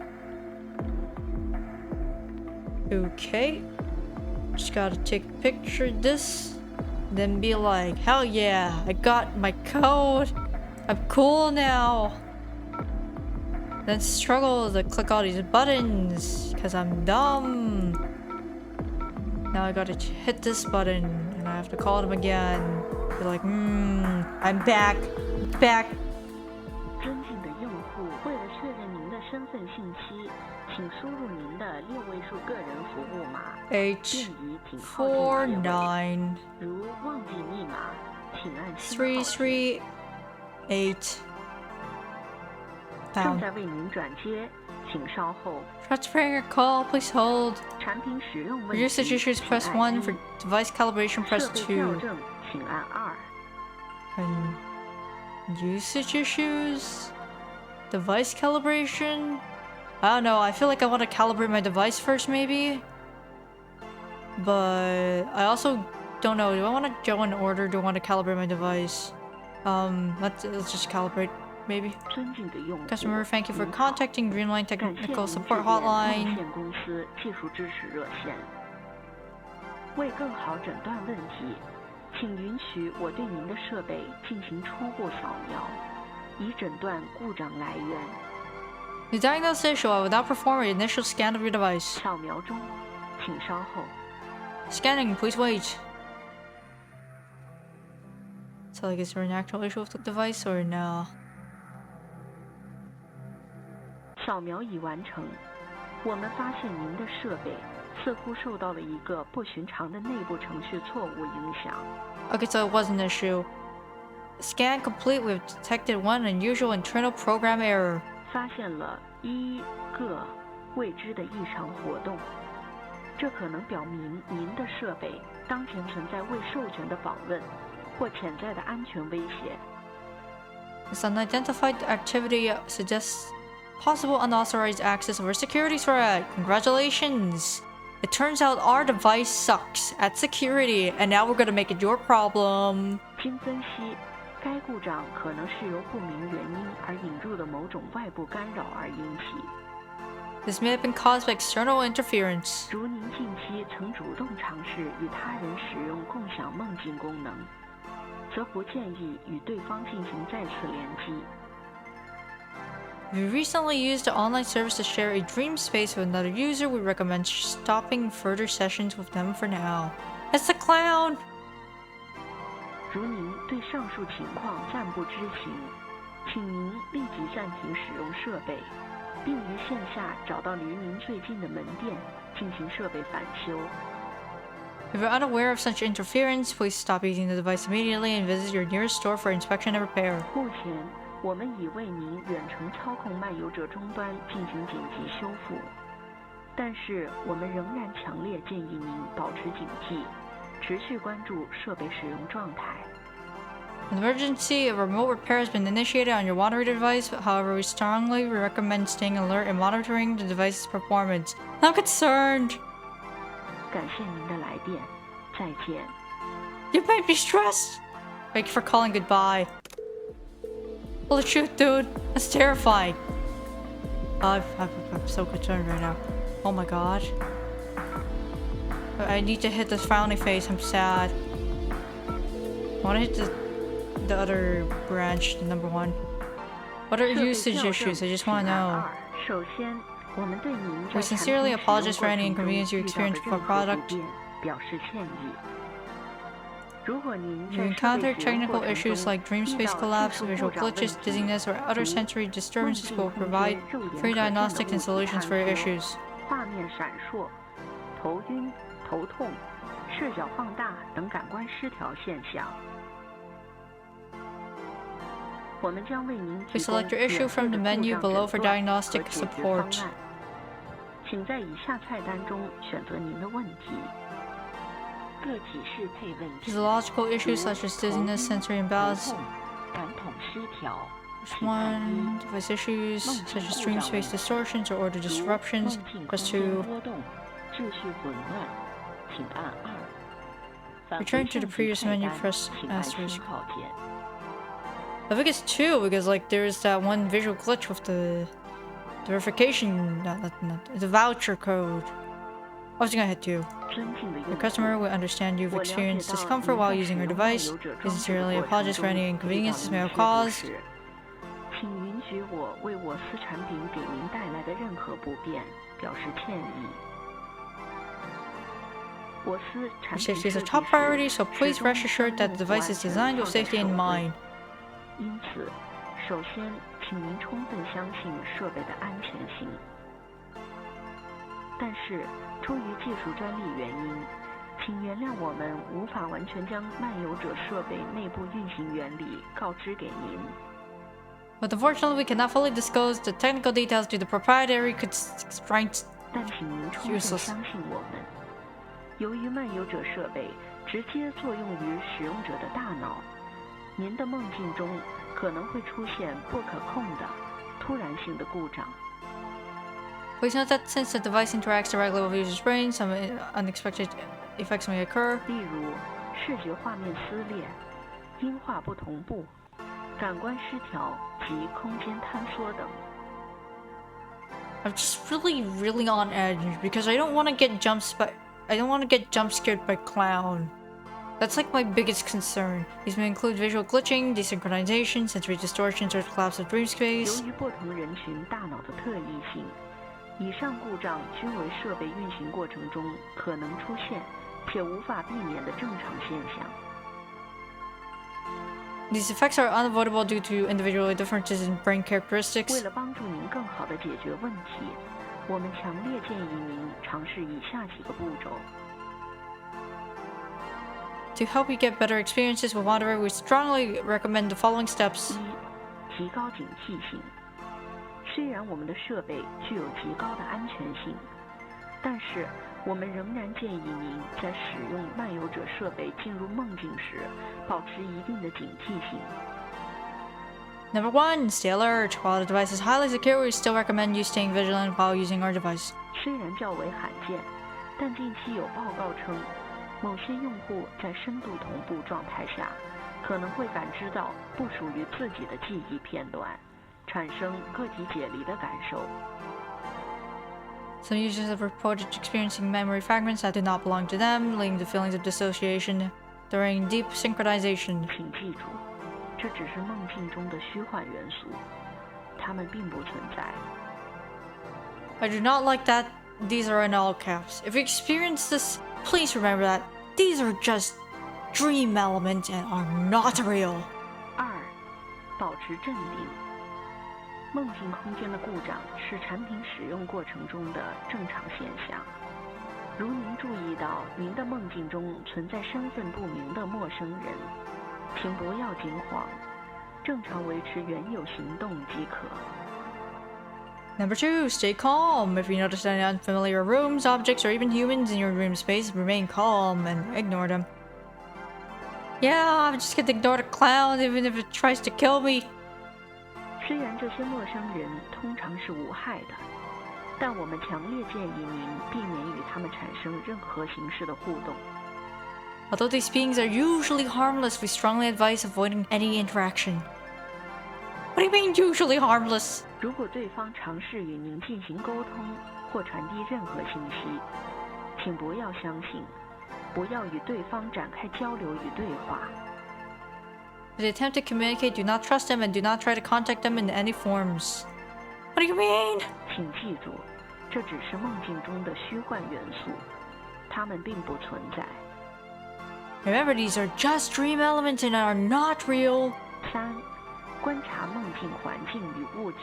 Speaker 1: Okay. Just gotta take a picture of this. Then be like, hell yeah, I got my code. I'm cool now. Then struggle to click all these buttons because I'm dumb. Now I gotta hit this button and I have to call them again. Be like, I'm back. Back.
Speaker 2: 尊敬的用户，为了确认您的身份信息，请输入您的6位数个人服务码，并以井号键结尾。
Speaker 1: H49
Speaker 2: 如忘记密码，请按星号。
Speaker 1: 338
Speaker 2: 正在为您转接，请稍后。
Speaker 1: Transferring your call, please hold.
Speaker 2: 产品使用
Speaker 1: For
Speaker 2: 问题，
Speaker 1: usage issues,
Speaker 2: 请
Speaker 1: press
Speaker 2: 按
Speaker 1: 1.
Speaker 2: 1
Speaker 1: For device calibration, press
Speaker 2: 设备校
Speaker 1: 2.
Speaker 2: 正，请按2。
Speaker 1: And usage issues? Device calibration? I don't know, I feel like I want to calibrate my device first, maybe? but I also don't know. Do I want to go in order? Do I want to calibrate my device? Let's just calibrate, maybe.
Speaker 2: 尊敬的用户，
Speaker 1: Customer, thank you for
Speaker 2: 您好
Speaker 1: contacting Dreamline
Speaker 2: 感谢
Speaker 1: Technical
Speaker 2: 您致
Speaker 1: Support
Speaker 2: 电梦
Speaker 1: Hotline.
Speaker 2: 线公司技术支持热线。为更好诊断问题，请允许我对您的设备进行初步扫描，以诊断故障来源。
Speaker 1: To diagnose the issue, I will now perform an initial scan of your device.
Speaker 2: 扫描中，请稍后。
Speaker 1: Scanning, please wait. So, like, is there an actual issue with the device or no?
Speaker 2: 扫描已完成，我们发现您的设备似乎受到了一个不寻常的内部程序错误影响。
Speaker 1: Okay, so it was an issue. Scan complete. We've detected one unusual internal program error.
Speaker 2: 发现了一个未知的异常活动，这可能表明您的设备当前存在未授权的访问或潜在的安全威胁。
Speaker 1: This unidentified activity suggests possible unauthorized access or security threat. Congratulations! It turns out our device sucks at security, and now we're gonna make it your problem.
Speaker 2: 经分析，该故障可能是由不明原因而引入的某种外部干扰而引起。
Speaker 1: This may have been caused by external interference.
Speaker 2: 如您近期曾主动尝试与他人使用共享梦境功能，则不建议与对方进行再次联机。
Speaker 1: If you recently used the online service to share a dream space with another user, we recommend stopping further sessions with them for now. That's the clown!
Speaker 2: 如您对上述情况暂不知情，请您立即暂停使用设备，并于线下找到离您最近的门店进行设备返修。
Speaker 1: If you're unaware of such interference, please stop using the device immediately and visit your nearest store for inspection and repair.
Speaker 2: 目前，我们已为您远程操控漫游者终端进行紧急修复，但是我们仍然强烈建议您保持警惕，持续关注设备使用状态。
Speaker 1: An emergency remote repair has been initiated on your monitored device. However, we strongly recommend staying alert and monitoring the device's performance. I'm concerned.
Speaker 2: 感谢您的来电，再见。
Speaker 1: You made me stressed. Thank you for calling goodbye. Holy shit, dude. That's terrifying. I'm so concerned right now. Oh my god. I need to hit this frowny face. I'm sad. I want to hit the other branch, the number one. What are
Speaker 2: 设备
Speaker 1: usage
Speaker 2: 校
Speaker 1: issues?
Speaker 2: 正
Speaker 1: I just
Speaker 2: 请
Speaker 1: want to
Speaker 2: 按
Speaker 1: know.
Speaker 2: 2。首先，我们对您
Speaker 1: We
Speaker 2: 在产
Speaker 1: sincerely
Speaker 2: 品使
Speaker 1: apologize
Speaker 2: 用
Speaker 1: for
Speaker 2: 过
Speaker 1: any
Speaker 2: 程中
Speaker 1: inconvenience you
Speaker 2: 遇到的
Speaker 1: experienced with
Speaker 2: 任
Speaker 1: our
Speaker 2: 何
Speaker 1: product.
Speaker 2: 不便表示歉意。如果您
Speaker 1: You
Speaker 2: 在设
Speaker 1: encounter
Speaker 2: 备使用
Speaker 1: technical
Speaker 2: 过程
Speaker 1: issues
Speaker 2: 中
Speaker 1: like dream
Speaker 2: 遇
Speaker 1: space
Speaker 2: 到技
Speaker 1: collapse,
Speaker 2: 术
Speaker 1: visual
Speaker 2: 故障问
Speaker 1: glitches,
Speaker 2: 题，
Speaker 1: dizziness, or other
Speaker 2: 如
Speaker 1: sensory
Speaker 2: 梦
Speaker 1: disturbances,
Speaker 2: 境
Speaker 1: we'll
Speaker 2: 空
Speaker 1: provide
Speaker 2: 间肉眼
Speaker 1: free
Speaker 2: 可见的
Speaker 1: diagnostic
Speaker 2: 物
Speaker 1: and
Speaker 2: 体
Speaker 1: solutions
Speaker 2: 坍
Speaker 1: for your
Speaker 2: 缩
Speaker 1: issues.
Speaker 2: 画面闪烁、头晕、头痛、视角放大等感官失调现象。我们将为您
Speaker 1: Please
Speaker 2: 提供
Speaker 1: select your issue
Speaker 2: 免
Speaker 1: from
Speaker 2: 费
Speaker 1: the
Speaker 2: 的
Speaker 1: menu
Speaker 2: 故障
Speaker 1: below
Speaker 2: 诊
Speaker 1: for
Speaker 2: 断和
Speaker 1: diagnostic
Speaker 2: 解决方
Speaker 1: support.
Speaker 2: 案。请在以下菜单中选择您的问题。个体适配问题，
Speaker 1: Physiological issues such as dizziness, sensory imbalance.
Speaker 2: 感统失调。
Speaker 1: Which one? Device issues such as dream space distortions or order disruptions.
Speaker 2: 梦境空
Speaker 1: Press
Speaker 2: 间
Speaker 1: 2.
Speaker 2: 波动、秩序混乱，请按2。
Speaker 1: Return to the previous menu, press
Speaker 2: 请按
Speaker 1: asterisk.
Speaker 2: 星号键。
Speaker 1: I think it's 2 because like there's that one visual glitch with the verification, the voucher code. I was gonna hit 2.
Speaker 2: 尊敬的用
Speaker 1: The
Speaker 2: 户，
Speaker 1: customer will understand you've
Speaker 2: 我了解
Speaker 1: experienced
Speaker 2: 到
Speaker 1: discomfort
Speaker 2: 您
Speaker 1: while
Speaker 2: 在
Speaker 1: using
Speaker 2: 使
Speaker 1: your
Speaker 2: 用
Speaker 1: device.
Speaker 2: 漫游者
Speaker 1: We
Speaker 2: 装置
Speaker 1: sincerely
Speaker 2: 的过程
Speaker 1: apologize for
Speaker 2: 中
Speaker 1: any
Speaker 2: 遇到
Speaker 1: inconveniences
Speaker 2: 了
Speaker 1: may
Speaker 2: 一
Speaker 1: have
Speaker 2: 些不
Speaker 1: caused.
Speaker 2: 适，请允许我为我司产品给您带来的任何不便表示歉意。我司产品
Speaker 1: Safety is
Speaker 2: 设
Speaker 1: a
Speaker 2: 计
Speaker 1: top
Speaker 2: 师
Speaker 1: priority, so
Speaker 2: 始
Speaker 1: please
Speaker 2: 终
Speaker 1: rest assured
Speaker 2: 将
Speaker 1: that the
Speaker 2: 用户
Speaker 1: device
Speaker 2: 安
Speaker 1: is
Speaker 2: 全
Speaker 1: designed
Speaker 2: 放
Speaker 1: with
Speaker 2: 在
Speaker 1: safety
Speaker 2: 首
Speaker 1: in
Speaker 2: 位
Speaker 1: mind.
Speaker 2: 因此，首先，请您充分相信设备的安全性。但是，出于技术专利原因，请原谅我们无法完全将漫游者设备内部运行原理告知给您。
Speaker 1: But unfortunately, we cannot fully disclose the technical details due to proprietary constraints.
Speaker 2: 但请您充分
Speaker 1: Useless.
Speaker 2: 相信我们，由于漫游者设备直接作用于使用者的大脑，您的梦境中可能会出现不可控的、突然性的故障。
Speaker 1: Please note that since the device interacts directly with the user's brain, some unexpected effects may occur.
Speaker 2: 例如视觉画面撕裂、音画不同步、感官失调及空间坍缩等。
Speaker 1: I'm just really on edge because I don't want to get jump scared by Clown. That's like my biggest concern. These may include visual glitching, desynchronization, sensory distortions, or collapse of dream
Speaker 2: 由
Speaker 1: space.
Speaker 2: 于不同人群大脑的特异性，以上故障均为设备运行过程中可能出现且无法避免的正常现象。
Speaker 1: These effects are unavoidable due to individual differences in brain
Speaker 2: 为
Speaker 1: characteristics.
Speaker 2: 了帮助您更好地解决问题，我们强烈建议您尝试以下几个步骤。
Speaker 1: To help you get better experiences with Wanderer, we strongly recommend the following steps.
Speaker 2: 一、提高警惕性。虽然我们的设备具有极高的安全性，但是我们仍然建议您在使用漫游者设备进入梦境时，保持一定的警惕性。
Speaker 1: Number 1, stay alert. While the device is highly secure, we still recommend you staying vigilant while using our device.
Speaker 2: 虽然较为罕见，但近期有报告称，某些用户在深度同步状态下，可能会感知到不属于自己的记忆片段，产生个体解离的感受。
Speaker 1: Some users have reported experiencing memory fragments that do not belong to them, leading to feelings of dissociation during deep synchronization.
Speaker 2: 请记住，这只是梦境中的虚幻元素，它们并不存在。
Speaker 1: I do not like that these are in all caps. If you experience this, please remember that these are just dream elements and are not real.
Speaker 2: 二、保持镇定。梦境空间的故障是产品使用过程中的正常现象。如您注意到您的梦境中存在身份不明的陌生人，请不要惊慌，正常维持原有行动即可。
Speaker 1: Number 2, stay calm. If you notice any unfamiliar rooms, objects, or even humans in your dream space, remain calm and ignore them. Yeah, I'm just gonna ignore the clown even if it tries to kill me.
Speaker 2: 虽然这些陌生人通常是无害的，但我们强烈建议您避免与他们产生任何形式的互动。
Speaker 1: Although these beings are usually harmless, we strongly advise avoiding any interaction. What do you mean usually harmless?
Speaker 2: 如果对方尝试与您进行沟通或传递任何信息，请不要相信，不要与对方展开交流与对话。
Speaker 1: If they attempt to communicate, do not trust them and do not try to contact them in any forms. What do you mean?
Speaker 2: 请记住，这只是梦境中的虚幻元素，它们并不存在。
Speaker 1: Remember, these are just dream elements and are not real.
Speaker 2: 三、观察梦境环境与物体。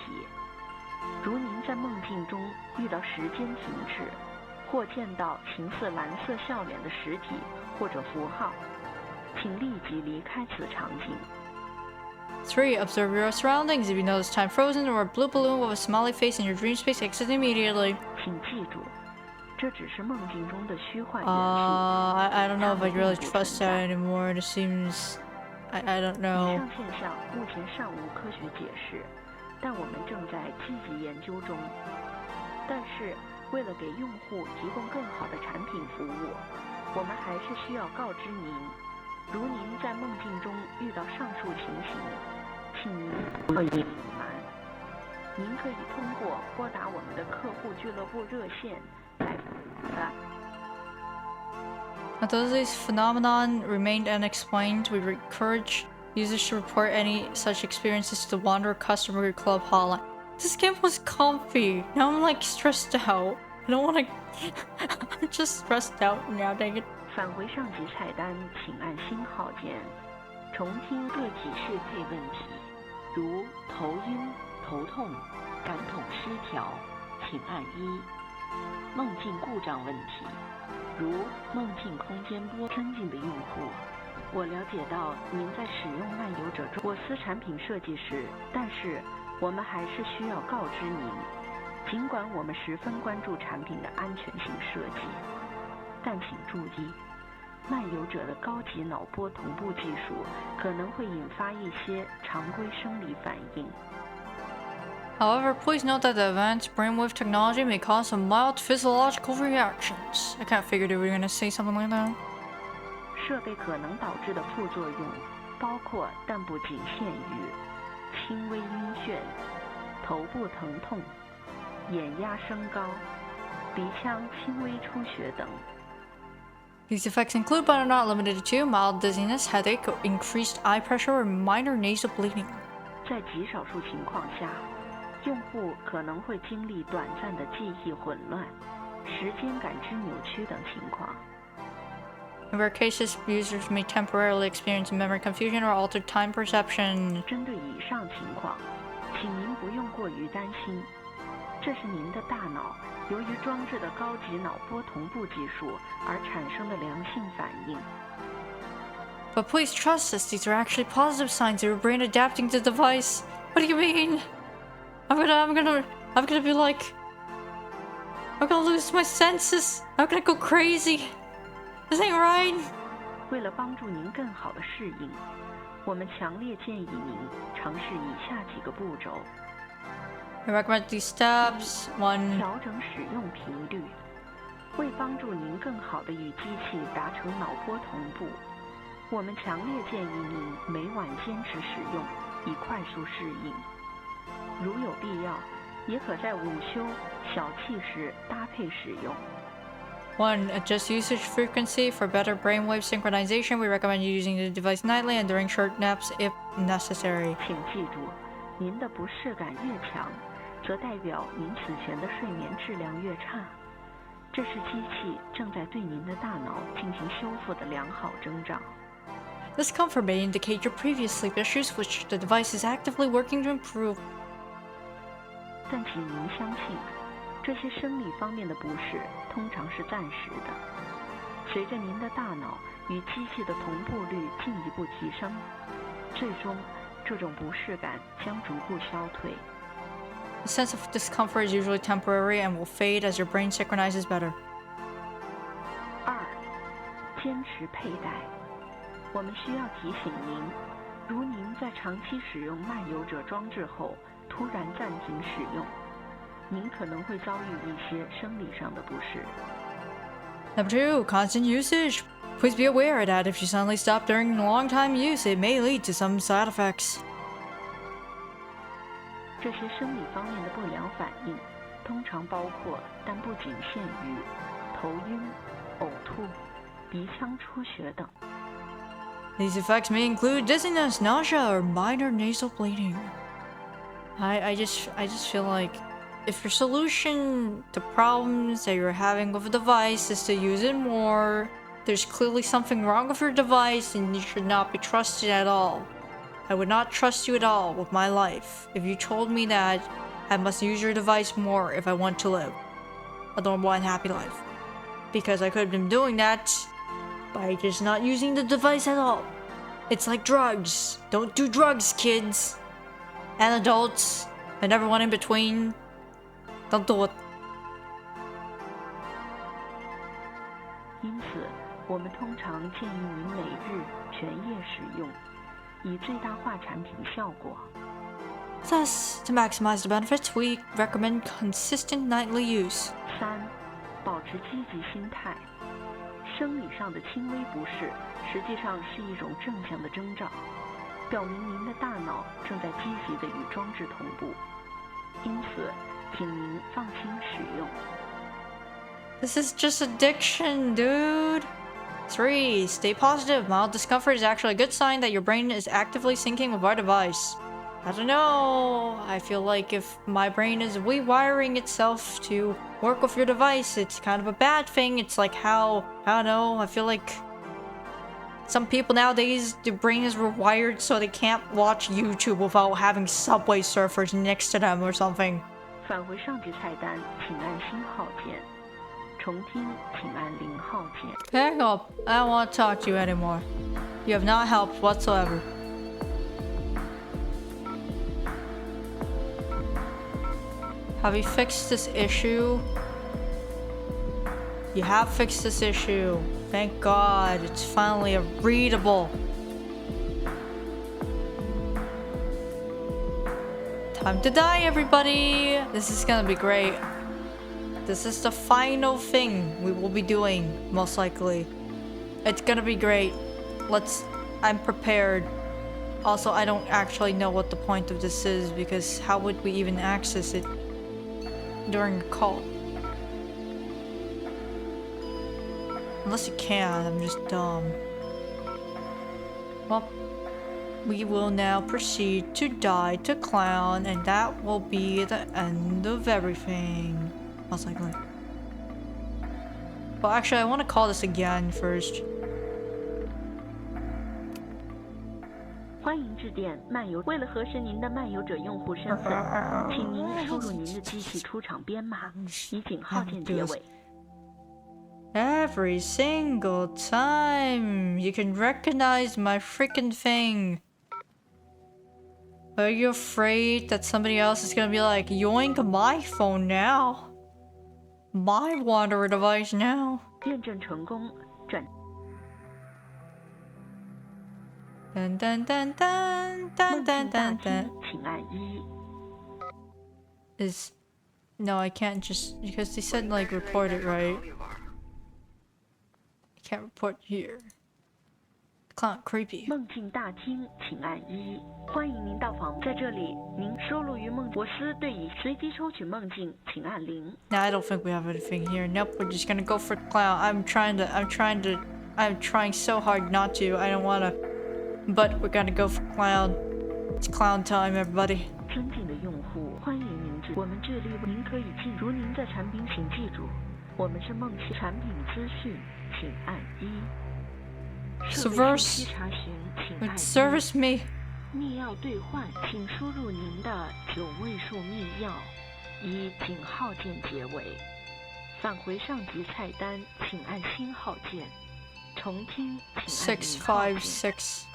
Speaker 2: 如您在梦境中遇到时间停止，或见到形似蓝色笑脸的实体或者符号，请立即离开此场景。
Speaker 1: 3. Observe your surroundings. If you notice time frozen or a blue balloon with a smiley face in your dream space, exit immediately.
Speaker 2: 请记住，这只是梦境中的虚幻元素。
Speaker 1: I don't know if I really trust that anymore. It seems... I don't
Speaker 2: 以
Speaker 1: know.
Speaker 2: 上现象目前尚无科学解释，但我们正在积极研究中。但是，为了给用户提供更好的产品服务，我们还是需要告知您，如您在梦境中遇到上述情形，请您不要隐瞒。您可以通过拨打我们的客户俱乐部热线来。
Speaker 1: Although this phenomenon remained unexplained, we encourage users to report any such experiences to the Wanderer Customer Club Hotline. This game was comfy. Now I'm like stressed out. I don't want to... I'm just stressed out now, dang it.
Speaker 2: 返回上级菜单，请按星号键。重听个体适配问题，如头晕、头痛、感统失调，请按1。梦境故障问题，如梦境空间波增进的用户，我了解到您在使用漫游者中我司产品设计时，但是我们还是需要告知您，尽管我们十分关注产品的安全性设计，但请注意，漫游者的高级脑波同步技术可能会引发一些常规生理反应。
Speaker 1: However, please note that the advanced brainwave technology may cause some mild physiological reactions. I kind of figured you were gonna say something like that.
Speaker 2: 设备可能导致的副作用包括，但不仅限于轻微晕眩、头部疼痛、眼压升高、鼻腔轻微出血等。
Speaker 1: These effects include, but are not limited to, mild dizziness, headache, increased eye pressure, or minor nasal bleeding.
Speaker 2: 在极少数情况下，用户可能会经历短暂的记忆混乱、时间感知扭曲等情况。
Speaker 1: In rare cases, users may temporarily experience memory confusion or altered time perception.
Speaker 2: 针对以上情况，请您不用过于担心，这是您的大脑由于装置的高级脑波同步技术而产生的良性反应。
Speaker 1: But please trust us, these are actually positive signs of your brain adapting to the device. What do you mean? I'm gonna be like, I'm gonna lose my senses. I'm gonna go crazy. This ain't right.
Speaker 2: 为了帮助您更好的适应，我们强烈建议您尝试以下几个步骤。
Speaker 1: I recommend these steps. 1.
Speaker 2: 调整使用频率，为帮助您更好地与机器达成脑波同步，我们强烈建议您每晚坚持使用，以快速适应。如有必要，也可在午休、小憩时搭配使用。
Speaker 1: 1. Adjust usage frequency. For better brainwave synchronization, we recommend you using the device nightly and during short naps if necessary.
Speaker 2: 请记住，您的不适感越强，则代表您此前的睡眠质量越差，这是机器正在对您的大脑进行修复的良好征兆。
Speaker 1: Discomfort may indicate your previous sleep issues, which the device is actively working to improve.
Speaker 2: 但请您相信，这些生理方面的不适通常是暂时的。随着您的大脑与机器的同步率进一步提升，最终这种不适感将逐步消退。
Speaker 1: The sense of discomfort is usually temporary and will fade as your brain synchronizes better.
Speaker 2: 2. 坚持佩戴。我们需要提醒您，如您在长期使用漫游者装置后突然暂停使用，您可能会遭遇一些生理上的不适。
Speaker 1: Number 2. Constant usage. Please be aware that if you suddenly stop during long time use, it may lead to some side effects.
Speaker 2: 这些生理方面的不良反应通常包括，但不仅限于头晕、呕吐、鼻腔出血等。
Speaker 1: These effects may include dizziness, nausea, or minor nasal bleeding. I just feel like if your solution to problems that you're having with a device is to use it more, there's clearly something wrong with your device and you should not be trusted at all. I would not trust you at all with my life if you told me that I must use your device more if I want to live a normal and happy life. Because I could have been doing that by just not using the device at all. It's like drugs. Don't do drugs, kids. And adults. And everyone in between. Don't do it.
Speaker 2: 因此，我们通常建议您每日全夜使用，以最大化产品效果。
Speaker 1: Thus, to maximize the benefits, we recommend consistent nightly use.
Speaker 2: 3. 保持积极心态。生理上的轻微不适实际上是一种正向的征兆，表明您的大脑正在积极地与装置同步。因此，请您放心使用。
Speaker 1: This is just addiction, dude. 3. Stay positive. Mild discomfort is actually a good sign that your brain is actively syncing with our device. I don't know. I feel like if my brain is rewiring itself to work with your device, it's kind of a bad thing. It's like how, I don't know, I feel like some people nowadays, their brain is rewired so they can't watch YouTube without having Subway Surfers next to them or something.
Speaker 2: 返回上级菜单，请按星号键。重听，请按0号键。
Speaker 1: Hang up. I don't want to talk to you anymore. You have not helped whatsoever. Have you fixed this issue? You have fixed this issue. Thank God. It's finally readable. Time to die, everybody! This is gonna be great. This is the final thing we will be doing, most likely. It's gonna be great. I'm prepared. Also, I don't actually know what the point of this is because how would we even access it during a call? Unless you can, I'm just dumb. Well, we will now proceed to die to Clown, and that will be the end of everything. Most likely. Well, actually, I want to call this again first.
Speaker 3: 欢迎致电漫游。为了核实您的漫游者用户身份，请您输入您的机器出厂编码，以井号键结尾。
Speaker 1: Every single time you can recognize my freaking thing. Are you afraid that somebody else is gonna be like, yoink my phone now? My Wanderer device now?
Speaker 3: 验证成功，转。
Speaker 1: Dun dun dun dun dun dun dun dun.
Speaker 3: 请按1。
Speaker 1: Is no, I can't just because they said like report it, right? I can't report here. Clown creepy.
Speaker 3: 梦境大厅，请按1。欢迎您到访，在这里，您收录于梦博斯对已随机抽取梦境，请按0。
Speaker 1: Nah, I don't think we have anything here. Nope, we're just gonna go for Clown. I'm trying so hard not to. I don't wanna. But we're gonna go for Clown. It's Clown time, everybody.
Speaker 3: 尊敬的用户，欢迎您至我们这里，您可以进入您的产品，请记住，我们是梦系产品资讯，请按1。
Speaker 1: Service.
Speaker 3: 查询，请按
Speaker 1: Service me.
Speaker 3: 密钥兑换，请输入您的9位数密钥，以井号键结尾。返回上级菜单，请按星号键。重听，请按0号键。
Speaker 1: 656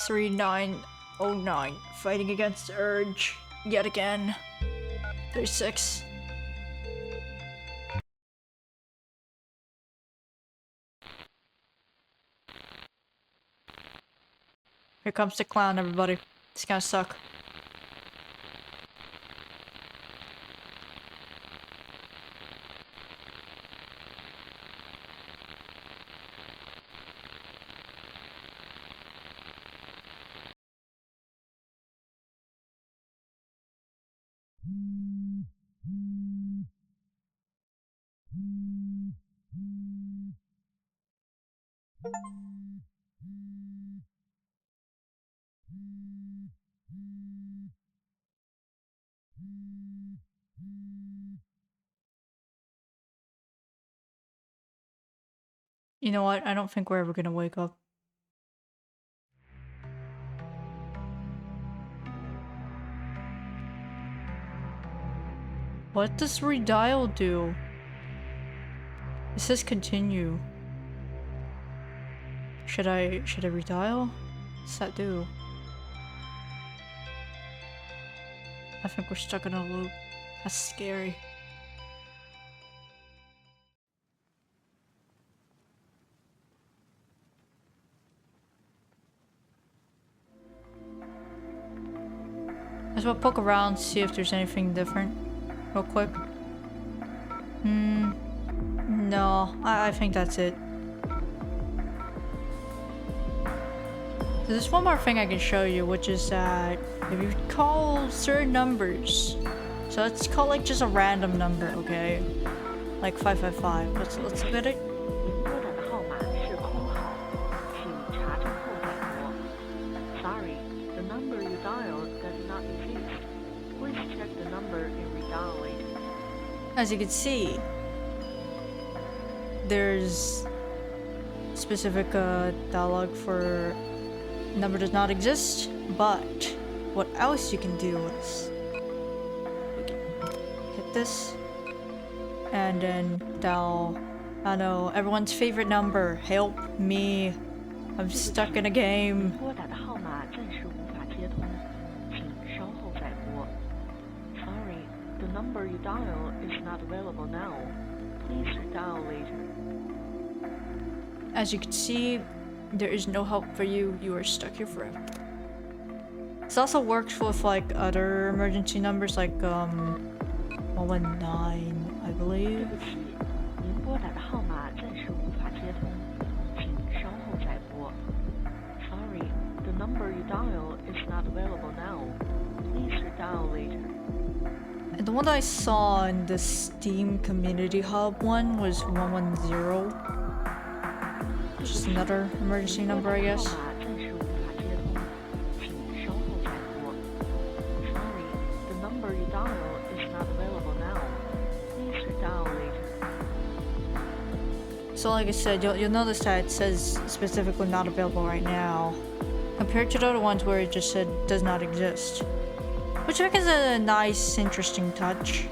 Speaker 1: 3909. Fighting against the urge yet again. 36. Here comes the Clown, everybody. It's gonna suck. You know what? I don't think we're ever gonna wake up. What does redial do? It says continue. Should I redial? What's that do? I think we're stuck in a loop. That's scary. Let's go poke around, see if there's anything different. Real quick. No, I think that's it. There's one more thing I can show you, which is that if you call certain numbers, so let's call like just a random number, okay? Like 555. Let's look at it.
Speaker 3: 您拨打的号码是空号，请查证后再拨。Sorry, the number you dialed does not exist. Please check the number and redial later.
Speaker 1: As you can see, there's specific dialogue for number does not exist, but what else you can do is we can hit this and then dial, I don't know, everyone's favorite number. Help me, I'm stuck in a game.
Speaker 3: 拨打的号码暂时无法接通，请稍后再拨。Sorry, the number you dial is not available now. Please redial later.
Speaker 1: As you can see, there is no help for you. You are stuck here forever. This also works with like other emergency numbers like 119, I
Speaker 2: 对
Speaker 1: believe.
Speaker 2: 不起，您拨打的号码暂时无法接通，请稍后再拨。Sorry, the number you dial is not available now. Please redial later.
Speaker 1: And the one that I saw in the Steam Community Hub one was 110. Just another emergency number, I guess.
Speaker 2: 号码暂时无法接通，请稍后再拨。Sorry, the number you dial is not available now. Please redial later.
Speaker 1: So like I said, you'll notice that it says specifically not available right now, compared to the other ones where it just said does not exist. Which I think is a nice, interesting touch.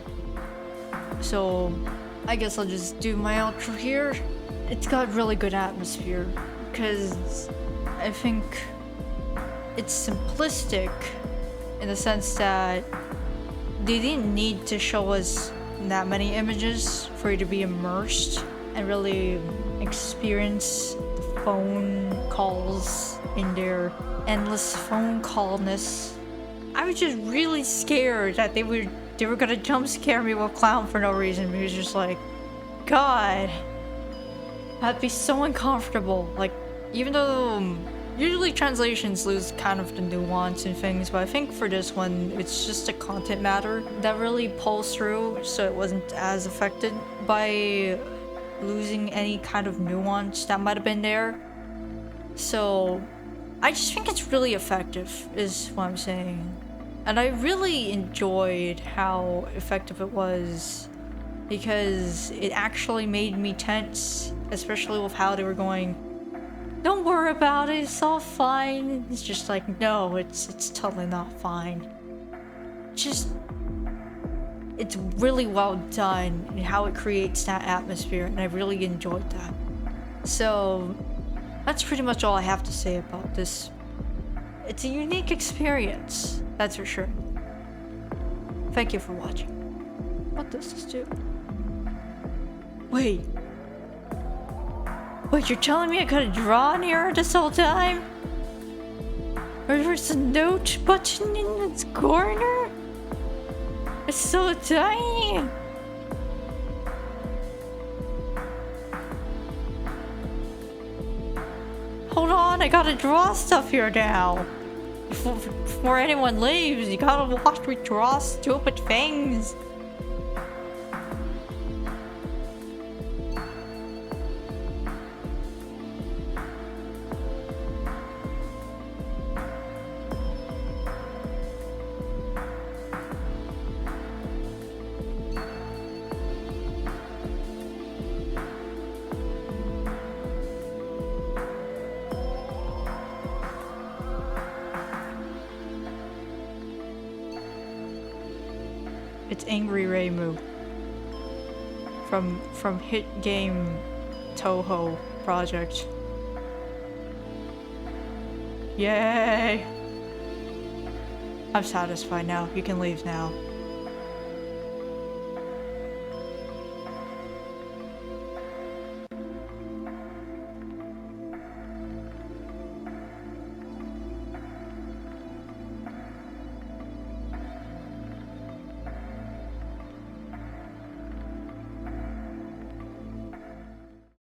Speaker 1: So I guess I'll just do my outro here. It's got really good atmosphere, because I think it's simplistic in the sense that they didn't need to show us that many images for you to be immersed and really experience the phone calls in their endless phone callness. I was just really scared that they were gonna jump scare me with Clown for no reason. It was just like, God, I'd be so uncomfortable. Like, even though usually translations lose kind of the nuance and things, but I think for this one, it's just a content matter that really pulls through, so it wasn't as affected by losing any kind of nuance that might have been there. So I just think it's really effective, is what I'm saying. And I really enjoyed how effective it was, because it actually made me tense, especially with how they were going, don't worry about it, it's all fine. It's just like, no, it's totally not fine. It's really well done in how it creates that atmosphere, and I really enjoyed that. So that's pretty much all I have to say about this. It's a unique experience, that's for sure. Thank you for watching. What does this do? Wait, you're telling me I could have drawn here this whole time? Or there's a note button in its corner? It's so tiny! Hold on, I gotta draw stuff here now. Before anyone leaves, you gotta watch me draw stupid things. It's Angry Reimu from hit game Toho project. Yay! I'm satisfied now. You can leave now.